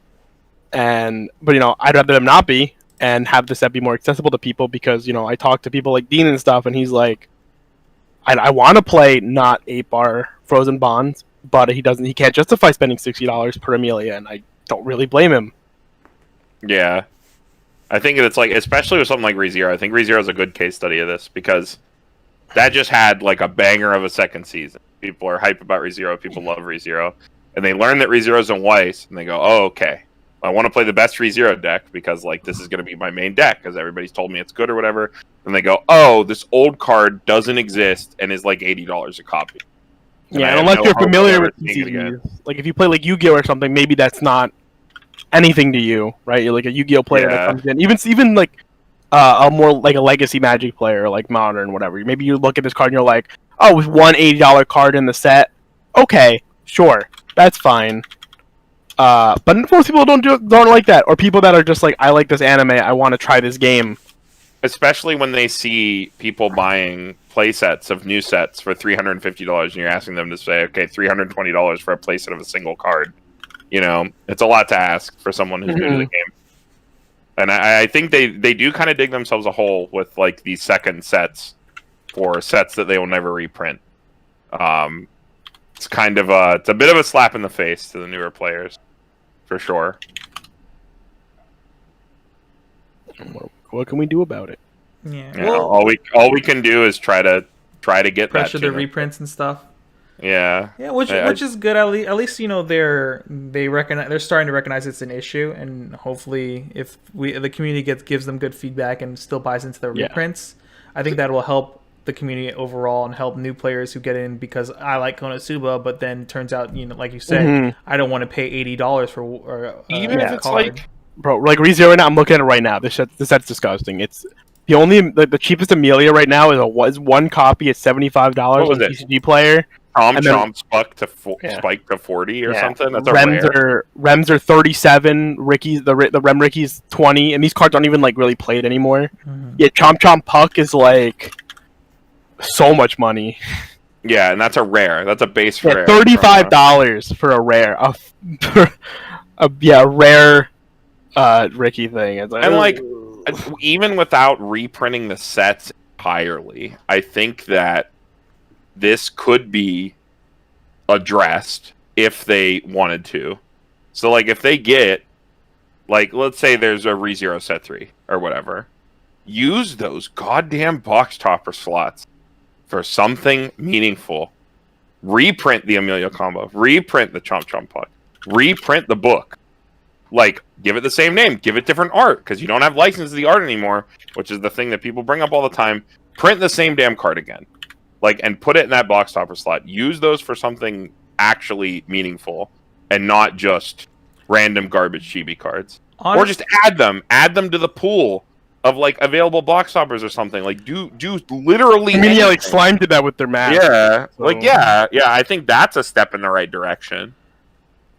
But I'd rather them not be and have the set be more accessible to people because I talk to people like Dean and stuff, and he's like, I want to play not 8-bar Frozen Bonds, but he can't justify spending $60 per Amelia, and I don't really blame him. Yeah. I think it's like, especially with something like ReZero, I think ReZero is a good case study of this because that just had like a banger of a second season. People are hype about ReZero. People love ReZero. And they learn that ReZero's in Weiss, and they go, oh, okay. I want to play the best ReZero deck because like this is going to be my main deck because everybody's told me it's good or whatever. And they go, oh, this old card doesn't exist and is like $80 a copy. And I Yeah, have unless no you're hope of familiar ever with seeing it again. TCGs. Like if you play like Yu-Gi-Oh or something, maybe that's not anything to you, right? You're like a Yu-Gi-Oh player that Yeah. comes in, even like a more like a legacy Magic player, like modern, whatever. Maybe you look at this card and you're like, oh, it was one $80 card in the set. Okay, sure, that's fine. But most people don't like that, or people that are just like, I like this anime, I want to try this game. Especially when they see people buying play sets of new sets for $350 and you're asking them to say, okay, $320 for a play set of a single card. You know, it's a lot to ask for someone who's new to the game. And I think they do kind of dig themselves a hole with like these second sets for sets that they will never reprint. It's kind of it's a bit of a slap in the face to the newer players, for sure. What can we do about it? Yeah. You know, all we can do is try to get pressure that the to them. reprints and stuff. Yeah. Yeah, which is good. At least you know they're starting to recognize it's an issue, and hopefully if the community gives them good feedback and still buys into the reprints, I think that will help the community overall and help new players who get in because I like Konosuba, but then turns out, you know, like you said, I don't want to pay $80 for even if it's card. like, bro, like ReZero right now, I'm looking at it right now. This set's disgusting. It's the only the cheapest Amelia right now is one copy at $75 on TCG Player. Chomp spike to 40 or something. That's a rare. Rems are 37. Ricky's the Rem Ricky's 20, and these cards aren't even like really played anymore. Yeah, Chomp Puck is like so much money. Yeah, and that's a rare. That's a base rare. $35 for a rare. A rare Ricky thing. It's like, and like even without reprinting the sets entirely, I think that this could be addressed if they wanted to. So like if they get, like, let's say there's a ReZero set 3 or whatever, use those goddamn box topper slots for something meaningful. Reprint the Amelia combo, reprint the Chomp Puck, reprint the book. Like, give it the same name, give it different art, because you don't have license to the art anymore, which is the thing that people bring up all the time. Print the same damn card again. Like, and put it in that box topper slot. Use those for something actually meaningful, and not just random garbage chibi cards. Or just add them to the pool of like available box toppers or something. Like, do literally. I mean, yeah, like Slime did that with their mask. Yeah, so. like yeah. I think that's a step in the right direction.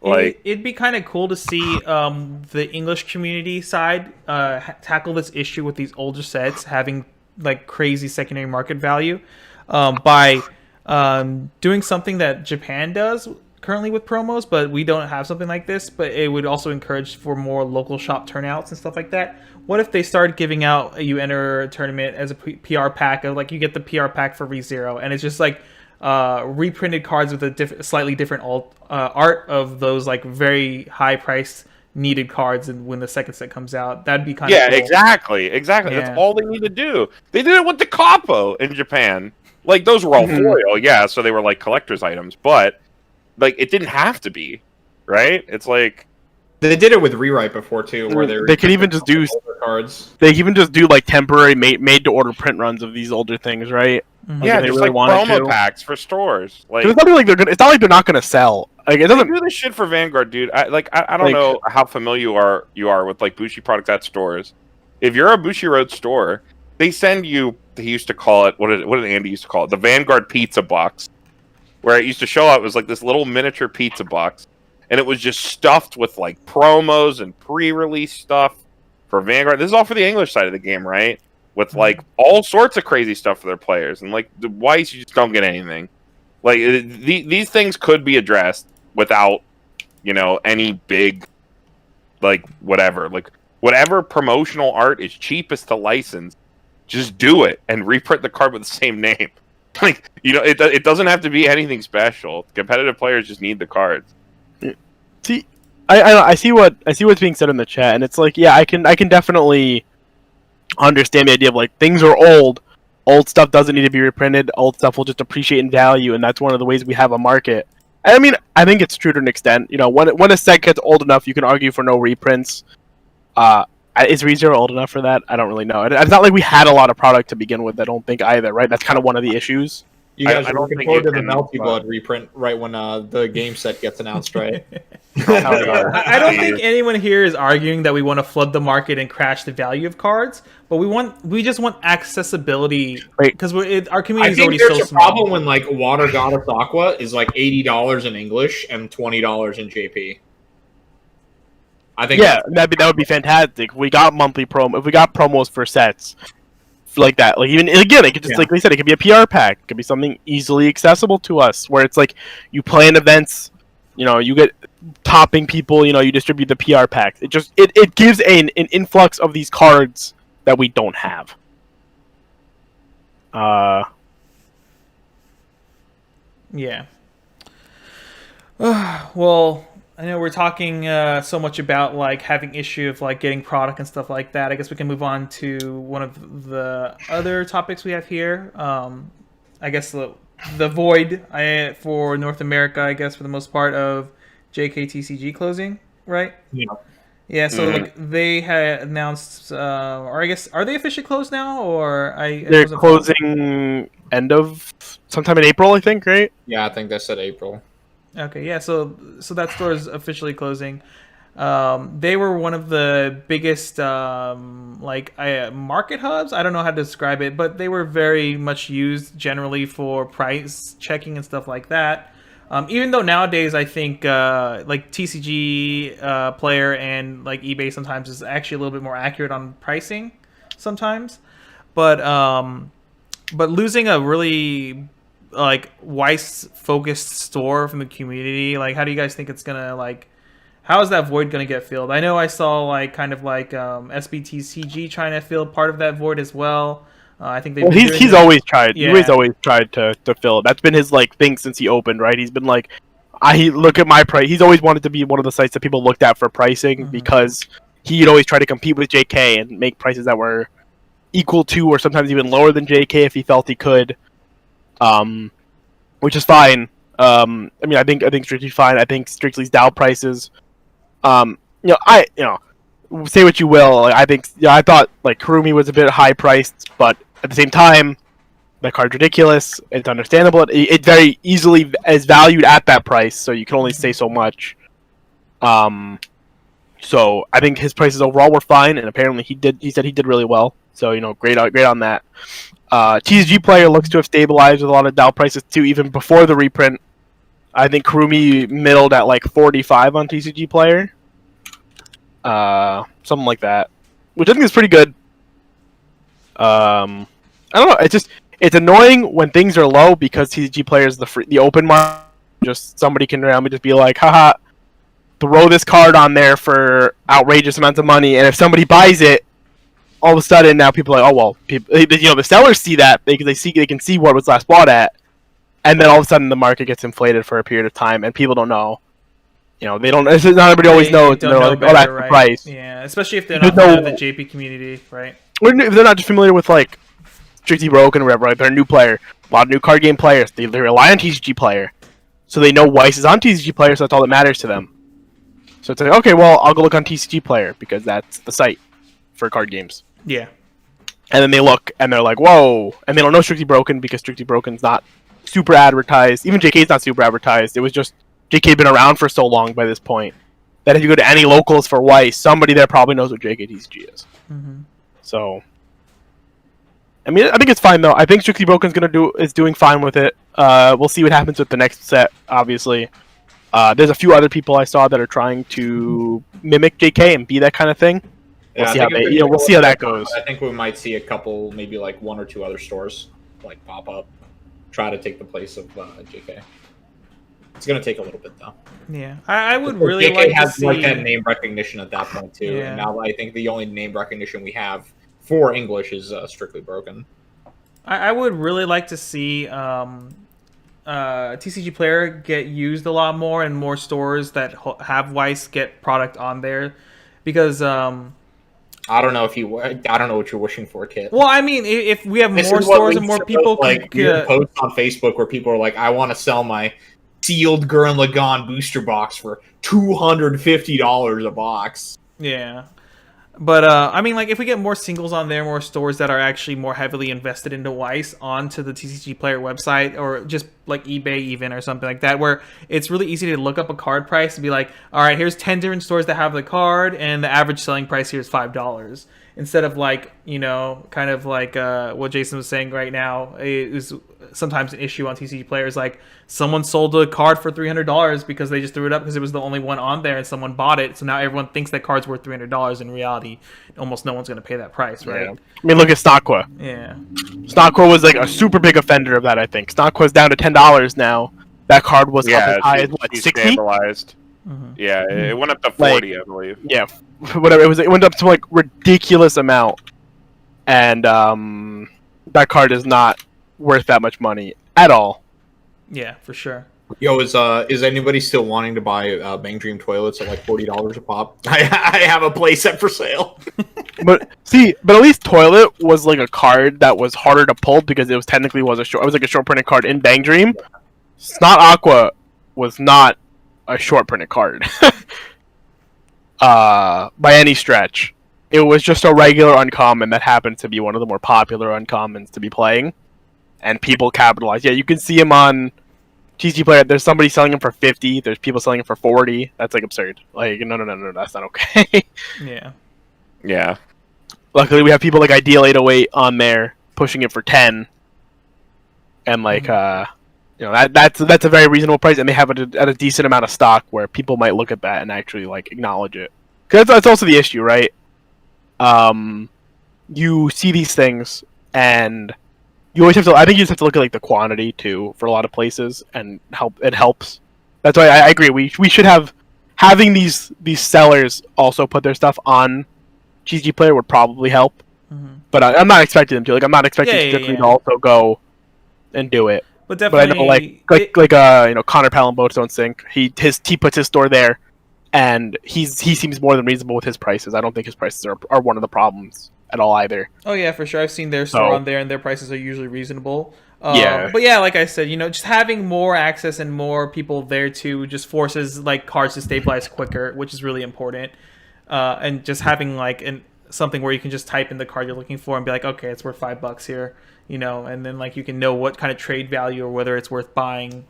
Like, it'd be kind of cool to see the English community side tackle this issue with these older sets having like crazy secondary market value by doing something that Japan does currently with promos, but we don't have something like this. But it would also encourage for more local shop turnouts and stuff like that. What if they started giving out, you enter a tournament as a PR pack of like, you get the PR pack for ReZero, and it's just like reprinted cards with a slightly different art of those like very high priced needed cards, and when the second set comes out, that'd be kind of cool. exactly. Yeah. That's all they need to do. They did it with the Capo in Japan. Like, those were all foil, yeah, so they were like collector's items, but like it didn't have to be, right? It's like they did it with Rewrite before too, where they could even just do cards. They even just do like temporary made to order print runs of these older things, right? Yeah, they just really like promo packs for stores. Like, it's not like it's not like they're not gonna sell. Like, it doesn't do this shit for Vanguard, dude. I don't know how familiar you are with like Bushi products at stores. If you're a Bushi Road store, they send you. He used to call it what did Andy used to call it? The Vanguard pizza box, where it used to show up. It was like this little miniature pizza box, and it was just stuffed with like promos and pre-release stuff for Vanguard. This is all for the English side of the game, right? With like all sorts of crazy stuff for their players, and like the Weiss, you just don't get anything. Like these things could be addressed without, any big, like whatever promotional art is cheapest to license. Just do it and reprint the card with the same name. Like, it doesn't have to be anything special. Competitive players just need the cards. See, I see what's being said in the chat, and it's like, yeah, I can definitely understand the idea of like, things are old stuff doesn't need to be reprinted, old stuff will just appreciate in value, and that's one of the ways we have a market. I mean, I think it's true to an extent. When a set gets old enough, you can argue for no reprints. Is ReZero old enough for that? I don't really know. It's not like we had a lot of product to begin with, I don't think either, right? That's kind of one of the issues. You guys I are don't looking think forward you to the can, Melty but- Blood reprint right when the game set gets announced, right? I don't think anyone here is arguing that we want to flood the market and crash the value of cards, but we just want accessibility because our community I is think already there's so a small. problem when like Water Goddess Aqua is like $80 in English and $20 in JP. I think Yeah, that would be fantastic. If we got monthly promo. If we got promos for sets like that, like even again, it could just like we said, it could be a PR pack. It could be something easily accessible to us, where it's like you plan events, you get topping people, you distribute the PR packs. It gives an influx of these cards that we don't have. Yeah. Well, I know we're talking so much about like having issue of like getting product and stuff like that. I guess we can move on to one of the other topics we have here. I guess the void for North America, I guess for the most part of JKTCG closing, right? Yeah. Yeah, so like they had announced, or I guess are they officially closed now, or they're closing end of sometime in April, I think, right? Yeah, I think they said April. Okay, yeah, so that store is officially closing. They were one of the biggest market hubs. I don't know how to describe it, but they were very much used generally for price checking and stuff like that. Even though nowadays I think like TCG Player and like eBay sometimes is actually a little bit more accurate on pricing sometimes, but losing a really like Weiss focused store from the community, like how do you guys think it's gonna like? How is that void gonna get filled? I know I saw like kind of like SBTCG trying to fill part of that void as well. I think he's always tried. Yeah. He's always tried to fill it. That's been his like thing since he opened, right? He's been like, I look at my price. He's always wanted to be one of the sites that people looked at for pricing because he'd always try to compete with JK and make prices that were equal to or sometimes even lower than JK if he felt he could. Which is fine. I mean, I think Strictly's fine. I think Strictly's DAO prices. Say what you will. Like, I thought like Kurumi was a bit high priced, but at the same time, that card's ridiculous. It's understandable. It very easily is valued at that price, so you can only say so much. So I think his prices overall were fine, and apparently he said he did really well. So great on that. TCG Player looks to have stabilized with a lot of DAO prices too, even before the reprint. I think Kurumi middled at like 45 on TCG Player. Something like that. Which I think is pretty good. I don't know, it's annoying when things are low because TCG Player is the open market. Just somebody can randomly just be like, haha, throw this card on there for outrageous amounts of money, and if somebody buys it, all of a sudden now people are like, oh well, the sellers see that they can see what was last bought at, and then all of a sudden the market gets inflated for a period of time, and people don't know. They don't. Not everybody always knows. They're like, better, that's right? The price. Yeah, especially if they're not part of the JP community, right? Or if they're not just familiar with like Strictly Broken or whatever. Right? They're a new player. A lot of new card game players. They rely on TCG Player, so they know Weiss is on TCG Player, so that's all that matters to them. So it's like, okay, well, I'll go look on TCG Player because that's the site for card games. Yeah. And then they look and they're like, whoa, and they don't know Strictly Broken because Strictly Broken's not super advertised. Even JK's not super advertised. It was just JK had been around for so long by this point that if you go to any locals for Weiss, somebody there probably knows what JKTCG is. Mm-hmm. So, I mean, I think it's fine though. I think Strictly Broken's is doing fine with it. We'll see what happens with the next set. Obviously, there's a few other people I saw that are trying to mimic JK and be that kind of thing. We'll see how that goes. I think we might see a couple, maybe like one or two other stores like pop up, try to take the place of JK. It's gonna take a little bit though. Yeah, I would really JK like to has see like that name recognition at that point too. Yeah. And now I think the only name recognition we have for English is Strictly Broken. I would really like to see TCG Player get used a lot more and more stores that have Weiss get product on there, because I don't know what you're wishing for, Kit. well, I mean, if we have more stores and more people, like posts on Facebook where people are like, I want to sell my sealed Gurren Lagann booster box for $250 a box. Yeah. But I mean, like if we get more singles on there, more stores that are actually more heavily invested into Weiss onto the TCG Player website, or just like eBay even or something like that, where it's really easy to look up a card price and be like, all right, here's 10 different stores that have the card, and the average selling price here is $5. Instead of like, you know, kind of like what Jason was saying right now, is sometimes an issue on TCG Players. Like someone sold a card for $300 because they just threw it up because it was the only one on there and someone bought it. So now everyone thinks that card's worth $300. In reality, almost no one's going to pay that price, right? Yeah. I mean, look at Stockqua. Yeah. Stockqua was like a super big offender of that, I think. Stockqua's down to $10 now. That card was up as high as what, she's 60? stabilized. Mm-hmm. Yeah, it went up to 40, I believe. Yeah, whatever. It went up to like ridiculous amount, and that card is not worth that much money at all. Yeah, for sure. Yo, is anybody still wanting to buy Bang Dream toilets at like $40 a pop? I have a playset for sale. But at least Toilet was like a card that was harder to pull because it was technically it was like a short printed card in Bang Dream. Snot Aqua was not a short printed card by any stretch. It was just a regular uncommon that happened to be one of the more popular uncommons to be playing, and people capitalized. Yeah, you can see him on TCG Player. There's somebody selling him for 50. There's people selling him for 40. That's like absurd. Like no, that's not okay. Yeah. Yeah. Luckily, we have people like Ideal 808 on there pushing it for 10, and like you know, that's a very reasonable price, and they have it at a decent amount of stock where people might look at that and actually like acknowledge it. Because that's also the issue, right? You see these things, and you always have to. I think you just have to look at like the quantity too for a lot of places, and it helps. That's why I agree. We should having these sellers also put their stuff on TCG Player would probably help. Mm-hmm. But I'm not expecting them to. Like I'm not expecting Strictly to also go and do it. But definitely, But I know, you know, Connor Palumbo's Don't Sink. He puts his store there, and he seems more than reasonable with his prices. I don't think his prices are one of the problems at all either. Oh yeah, for sure. I've seen their store on there, and their prices are usually reasonable. Yeah. But yeah, like I said, you know, just having more access and more people there too just forces like cards to stabilize quicker, which is really important. And just having like something where you can just type in the card you're looking for and be like, okay, it's worth $5 here. You know, and then like you can know what kind of trade value or whether it's worth buying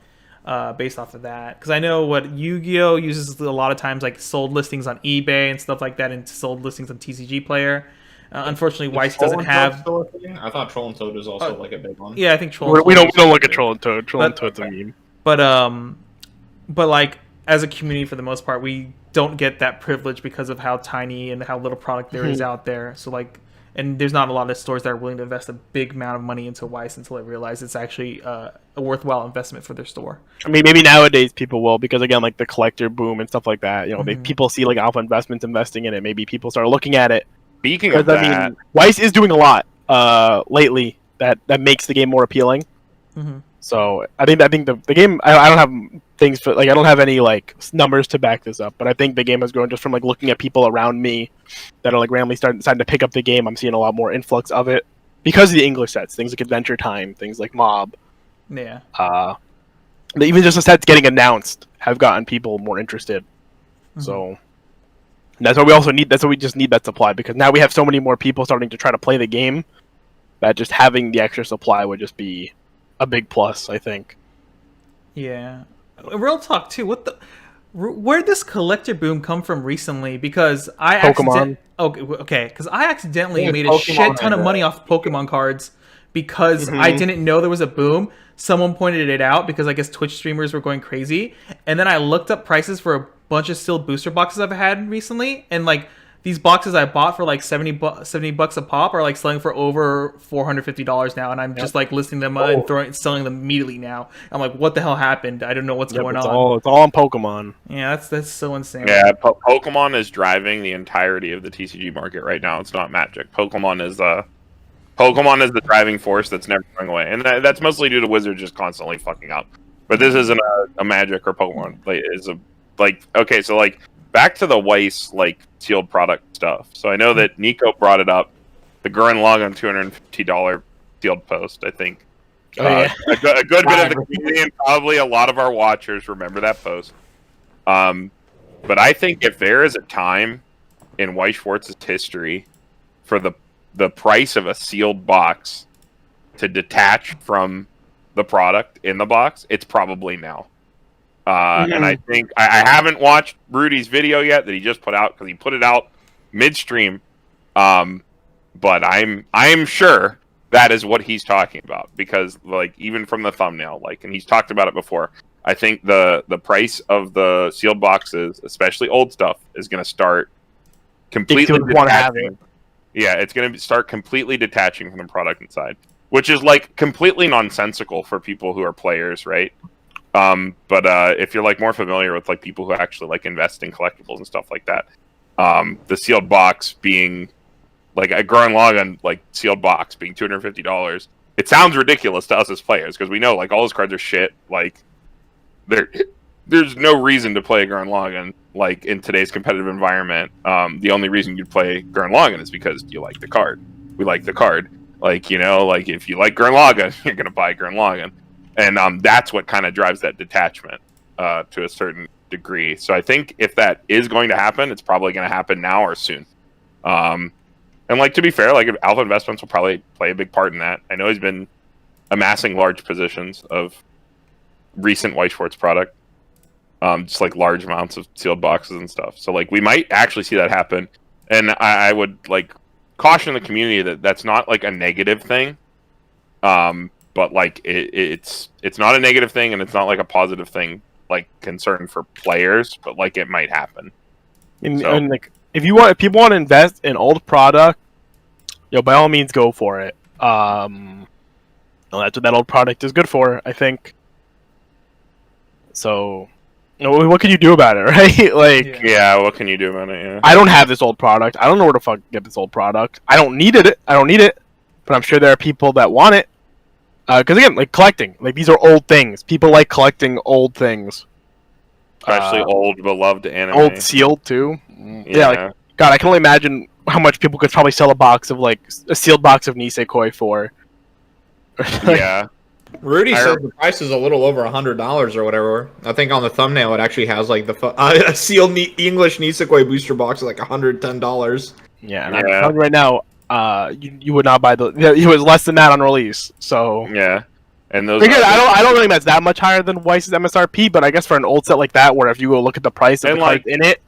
based off of that. Because I know what Yu-Gi-Oh uses a lot of times, like sold listings on eBay and stuff like that, and sold listings on TCG Player. Unfortunately, Weiss doesn't have. I thought Troll and Toad is also like a big one. Yeah, I think Troll. We don't look at Troll and Toad. Troll and Toad's a meme. But like as a community, for the most part, we don't get that privilege because of how tiny and how little product there is out there. So like. And there's not a lot of stores that are willing to invest a big amount of money into Weiss until they realize it's actually a worthwhile investment for their store. I mean, maybe nowadays people will, because again, like the collector boom and stuff like that. You know, people see like Alpha Investments investing in it. Maybe people start looking at it. Speaking of that, I mean, Weiss is doing a lot lately that makes the game more appealing. Mm-hmm. So I think the game. I don't have things for like I don't have any like numbers to back this up, but I think the game has grown just from like looking at people around me that are like randomly starting to pick up the game. I'm seeing a lot more influx of it because of the English sets, things like Adventure Time, things like Mob. Yeah. Even just the sets getting announced have gotten people more interested. Mm-hmm. So that's why we also need. That's why we just need that supply, because now we have so many more people starting to try to play the game that just having the extra supply would just be a big plus, I think. Yeah. Real talk too. Where'd this collector boom come from recently? Because Pokemon. Okay. Because I accidentally made a shit ton of money off Pokemon cards because I didn't know there was a boom. Someone pointed it out because I guess Twitch streamers were going crazy, and then I looked up prices for a bunch of sealed booster boxes I've had recently, and like these boxes I bought for like $70 a pop are like selling for over $450 now, and I'm just like listing them and selling them immediately now. I'm like, what the hell happened? I don't know what's going on. It's all on Pokemon. Yeah, that's so insane. Yeah, Pokemon is driving the entirety of the TCG market right now. It's not Magic. Pokemon is the driving force that's never going away, and that's mostly due to Wizards just constantly fucking up. But this isn't a Magic or Pokemon. Okay, so like. Back to the Weiss sealed product stuff. So I know that Nico brought it up. The Gurren Lagann $250 sealed post, I think. A good bit of the community and probably a lot of our watchers remember that post. But I think if there is a time in Weiss Schwartz's history for the price of a sealed box to detach from the product in the box, it's probably now. And I think I haven't watched Rudy's video yet that he just put out because he put it out midstream. But I'm sure that is what he's talking about because like even from the thumbnail, like, and he's talked about it before. I think the price of the sealed boxes, especially old stuff, is going to start completely detaching. Yeah, it's going to start completely detaching from the product inside, which is like completely nonsensical for people who are players, right? But if you're like more familiar with like people who actually like invest in collectibles and stuff like that, the sealed box being like a Gurren Lagann like sealed box being $250, it sounds ridiculous to us as players because we know like all those cards are shit. Like there's no reason to play Gurren Lagann like in today's competitive environment. The only reason you'd play Gurren Lagann is because you like the card. We like the card. Like, you know, like if you like Gurren Lagann, you're gonna buy Gurren Lagann. And that's what kind of drives that detachment to a certain degree. So I think if that is going to happen, it's probably going to happen now or soon. And like to be fair, like Alpha Investments will probably play a big part in that. I know he's been amassing large positions of recent Weiss Schwarz product, just like large amounts of sealed boxes and stuff. So like we might actually see that happen. And I would like caution the community that that's not like a negative thing. But like it's not a negative thing and it's not like a positive thing, like concern for players, but like it might happen. And like if people want to invest in old product, by all means go for it. That's what that old product is good for, I think. So, what can you do about it, right? Like, yeah, what can you do about it? Yeah, I don't have this old product. I don't know where to fuck get this old product. I don't need it. But I'm sure there are people that want it. Because again, like collecting, like these are old things. People like collecting old things, especially old beloved anime. Old sealed too. Yeah, like God, I can only imagine how much people could probably sell a sealed box of Nisekoi for. Yeah, Rudy said the price is a little over $100 or whatever. I think on the thumbnail it actually has like a sealed English Nisekoi booster box at like $110. Yeah, and I'm telling you right now. You would not buy it was less than that on release. So yeah, and those. Again, I don't think that's that much higher than Weiss's MSRP, but I guess for an old set like that, where if you go look at the price of the cards in it,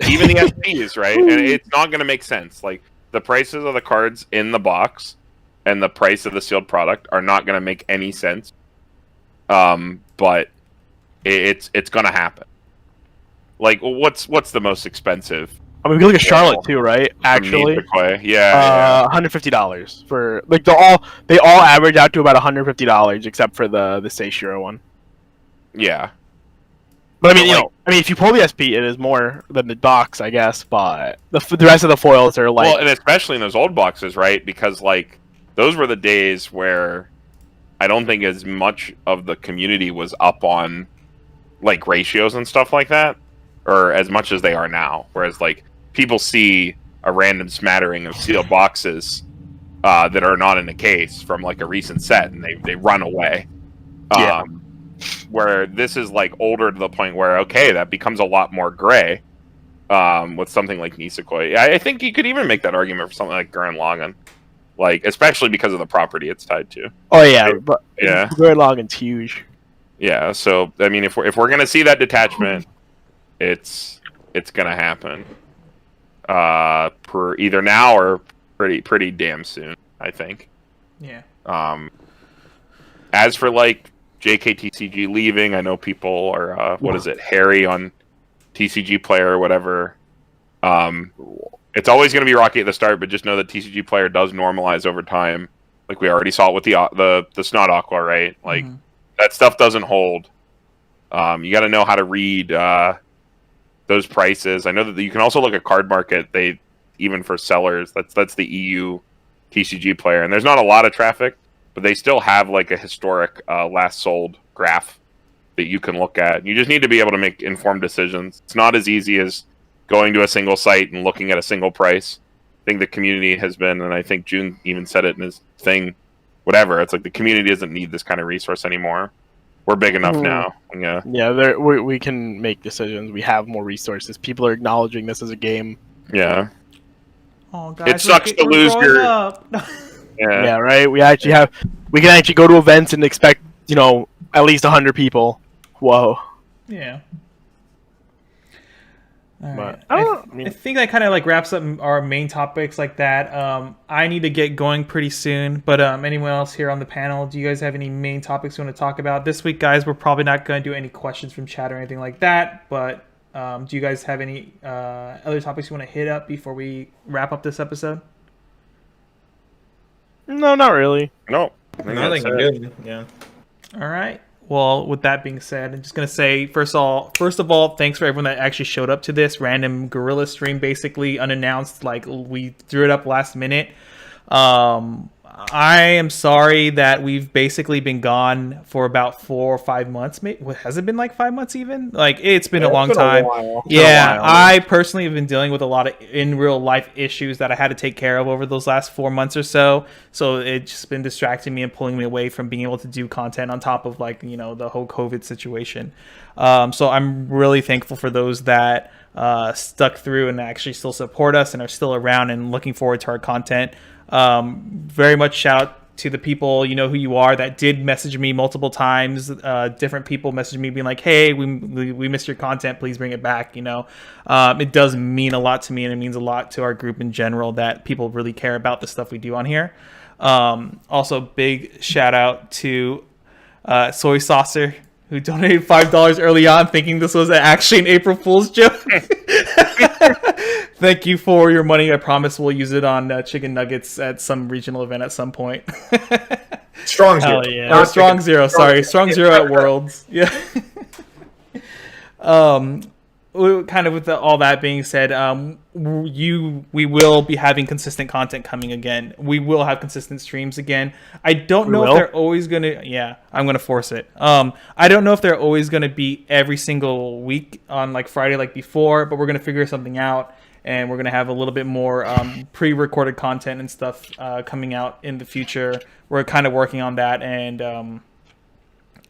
even the SPs, right? And it's not going to make sense. Like the prices of the cards in the box and the price of the sealed product are not going to make any sense. But it's going to happen. Like, what's the most expensive? I mean, we can look at Charlotte too, right? Actually, yeah, $150 for like they all average out to about $150 except for the Seishiro one. Yeah, but I mean, if you pull the SP, it is more than the box, I guess. But the rest of the foils are like, well, and especially in those old boxes, right? Because like those were the days where I don't think as much of the community was up on like ratios and stuff like that, or as much as they are now. Whereas like people see a random smattering of sealed boxes that are not in a case from like a recent set, and they run away. Yeah. Where this is like older to the point where okay, that becomes a lot more gray. With something like Nisekoi, I think you could even make that argument for something like Gurren Lagann, like especially because of the property it's tied to. Oh yeah, but yeah, Gurren Lagann's huge. Yeah, so I mean, if we're gonna see that detachment, it's gonna happen. Per either now or pretty damn soon, I think. Yeah. As for like JKTCG leaving, I know people are what is it, Harry on TCG Player or whatever. It's always going to be rocky at the start, but just know that TCG Player does normalize over time. Like we already saw it with the Snot Aqua, right? Like that stuff doesn't hold. You got to know how to read those prices. I know that you can also look at Card Market. They even for sellers, that's the EU TCG Player, and there's not a lot of traffic, but they still have like a historic last sold graph that you can look at. You just need to be able to make informed decisions. It's not as easy as going to a single site and looking at a single price. I think the community has been, and I think June even said it in his thing, whatever. It's like the community doesn't need this kind of resource anymore. we're big enough Ooh. now. Yeah. Yeah, we can make decisions. We have more resources. People are acknowledging this as a game. Yeah. Oh, guys, It sucks to lose growing your. up. Yeah. Yeah, right. We can actually go to events and expect at least 100 people. Whoa. Yeah. All But right. I think that kind of like wraps up our main topics like that. I need to get going pretty soon, but anyone else here on the panel, do you guys have any main topics you want to talk about this week, guys? We're probably not going to do any questions from chat or anything like that, but do you guys have any other topics you want to hit up before we wrap up this episode? No, not really. No. Nothing good. Yeah. All right. Well, with that being said, I'm just gonna say first of all, thanks for everyone that actually showed up to this random guerrilla stream, basically unannounced. Like we threw it up last minute. I am sorry that we've basically been gone for about 4 or 5 months. Maybe has it been like 5 months even? Like it's been a long time. Yeah, I personally have been dealing with a lot of in real life issues that I had to take care of over those last 4 months or so. So it's just been distracting me and pulling me away from being able to do content on top of like the whole COVID situation. So I'm really thankful for those that stuck through and actually still support us and are still around and looking forward to our content. Very much shout out to the people who you are that did message me multiple times. Different people messaged me being like, hey, we missed your content, please bring it back. It does mean a lot to me, and it means a lot to our group in general that people really care about the stuff we do on here. Also big shout out to Soy Saucer, who donated $5 early on thinking this was actually an April Fool's joke. Thank you for your money. I promise we'll use it on chicken nuggets at some regional event at some point. Strong zero. Yeah. Or Strong Zero, sorry. Strong Zero at Worlds. Yeah. Kind of with all that being said, we will be having consistent content coming again. We will have consistent streams again. I don't know if they're always going to... Yeah, I'm going to force it. I don't know if they're always going to be every single week on like Friday like before, but we're going to figure something out. And we're going to have a little bit more pre-recorded content and stuff coming out in the future. We're kind of working on that and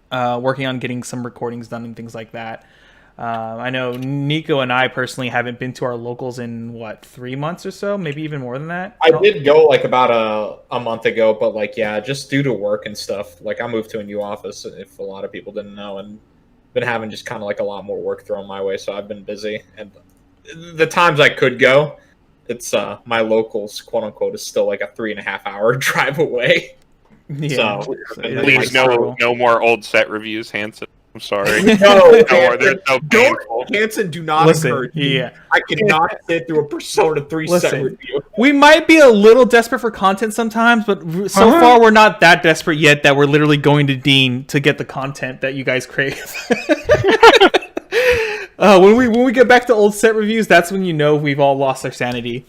working on getting some recordings done and things like that. I know Nico and I personally haven't been to our locals in 3 months or so, maybe even more than that. I did go like about a month ago, but like just due to work and stuff. Like I moved to a new office, if a lot of people didn't know, and been having just kind of like a lot more work thrown my way, so I've been busy. And the times I could go, it's my locals, quote unquote, is still like a 3.5 hour drive away. Yeah. So Please, no more old set reviews, Hanson. I'm sorry. No, Hanson, do not encourage me. Yeah. I cannot sit through a Persona 3 set review. We might be a little desperate for content sometimes, but so far we're not that desperate yet that we're literally going to Dean to get the content that you guys crave. When we get back to old set reviews, that's when we've all lost our sanity.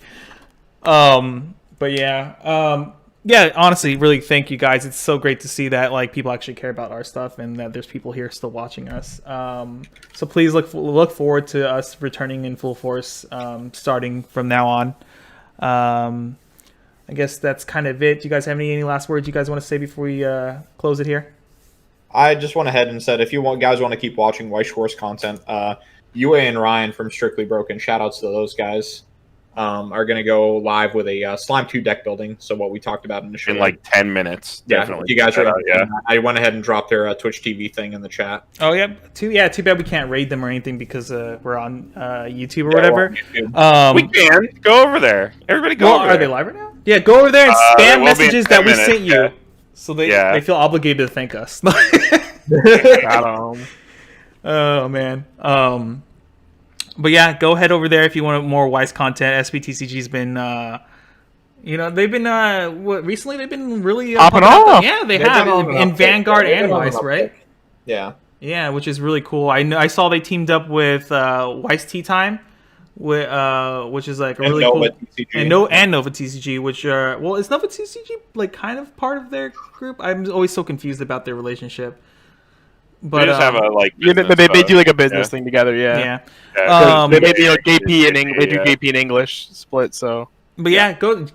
But yeah, honestly, really thank you guys. It's so great to see that like people actually care about our stuff and that there's people here still watching us. So please look forward to us returning in full force starting from now on. I guess that's kind of it. Do you guys have any last words you guys want to say before we close it here? I just went ahead and said if you guys want to keep watching Weiss Schwarz content, UA and Ryan from Strictly Broken, shout-outs to those guys, are going to go live with a Slime 2 deck building. So what we talked about initially. in like 10 minutes. Yeah, Definitely. you guys are. I went ahead and dropped their Twitch TV thing in the chat. Oh yeah, too bad we can't raid them or anything because we're on YouTube or whatever. We can go over there. Everybody go over are there. they live right now? Yeah, go over there and spam messages that we sent you, so they feel obligated to thank us. Oh man. But yeah, go head over there if you want more Weiss content. SBTCG's been they've been recently they've been really popping off. Yeah, they have in Vanguard and Weiss, right? Yeah, which is really cool. I saw they teamed up with Weiss Tea Time, which is like a really cool. And Nova TCG, which is Nova TCG like kind of part of their group? I'm always so confused about their relationship. But they just have a like. They do like a business thing together. Yeah. Yeah. They do JP in English. They do JP in English split. So. But yeah, go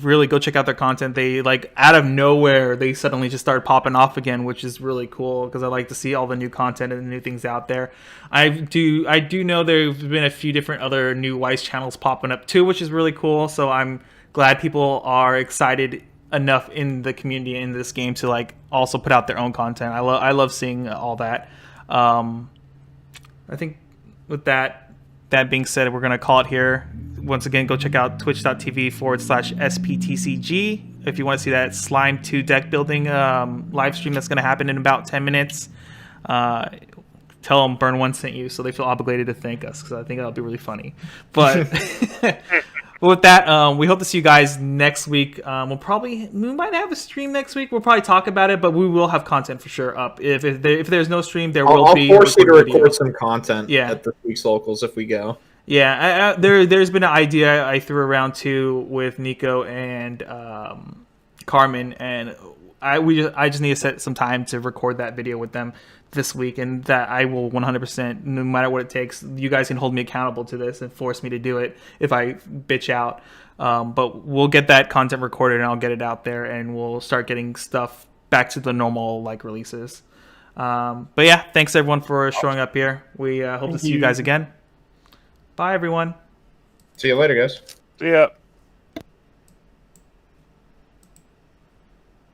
really go check out their content. They like out of nowhere they suddenly just started popping off again, which is really cool because I like to see all the new content and the new things out there. I do know there's been a few different other new Weiss channels popping up too, which is really cool. So I'm glad people are excited enough in the community in this game to like also put out their own content. I love seeing all that. I think with that being said, we're going to call it here. Once again, go check out twitch.tv/SPTCG if you want to see that Slime 2 deck building live stream that's going to happen in about 10 minutes. Tell them Burn 1 sent you so they feel obligated to thank us because I think that'll be really funny. But with that, we hope to see you guys next week. We might have a stream next week. We'll probably talk about it, but we will have content for sure up. If there's no stream, there will be. I'll force you to record video. some content at this week's locals if we go. Yeah, there's been an idea I threw around too with Nico and Carmen, and I just need to set some time to record that video with them this week, and that I will 100%, no matter what it takes, you guys can hold me accountable to this and force me to do it if I bitch out. But we'll get that content recorded and I'll get it out there, and we'll start getting stuff back to the normal like releases. But yeah, thanks everyone for showing up here. We hope to see you guys again. Bye, everyone. See you later, guys. See ya.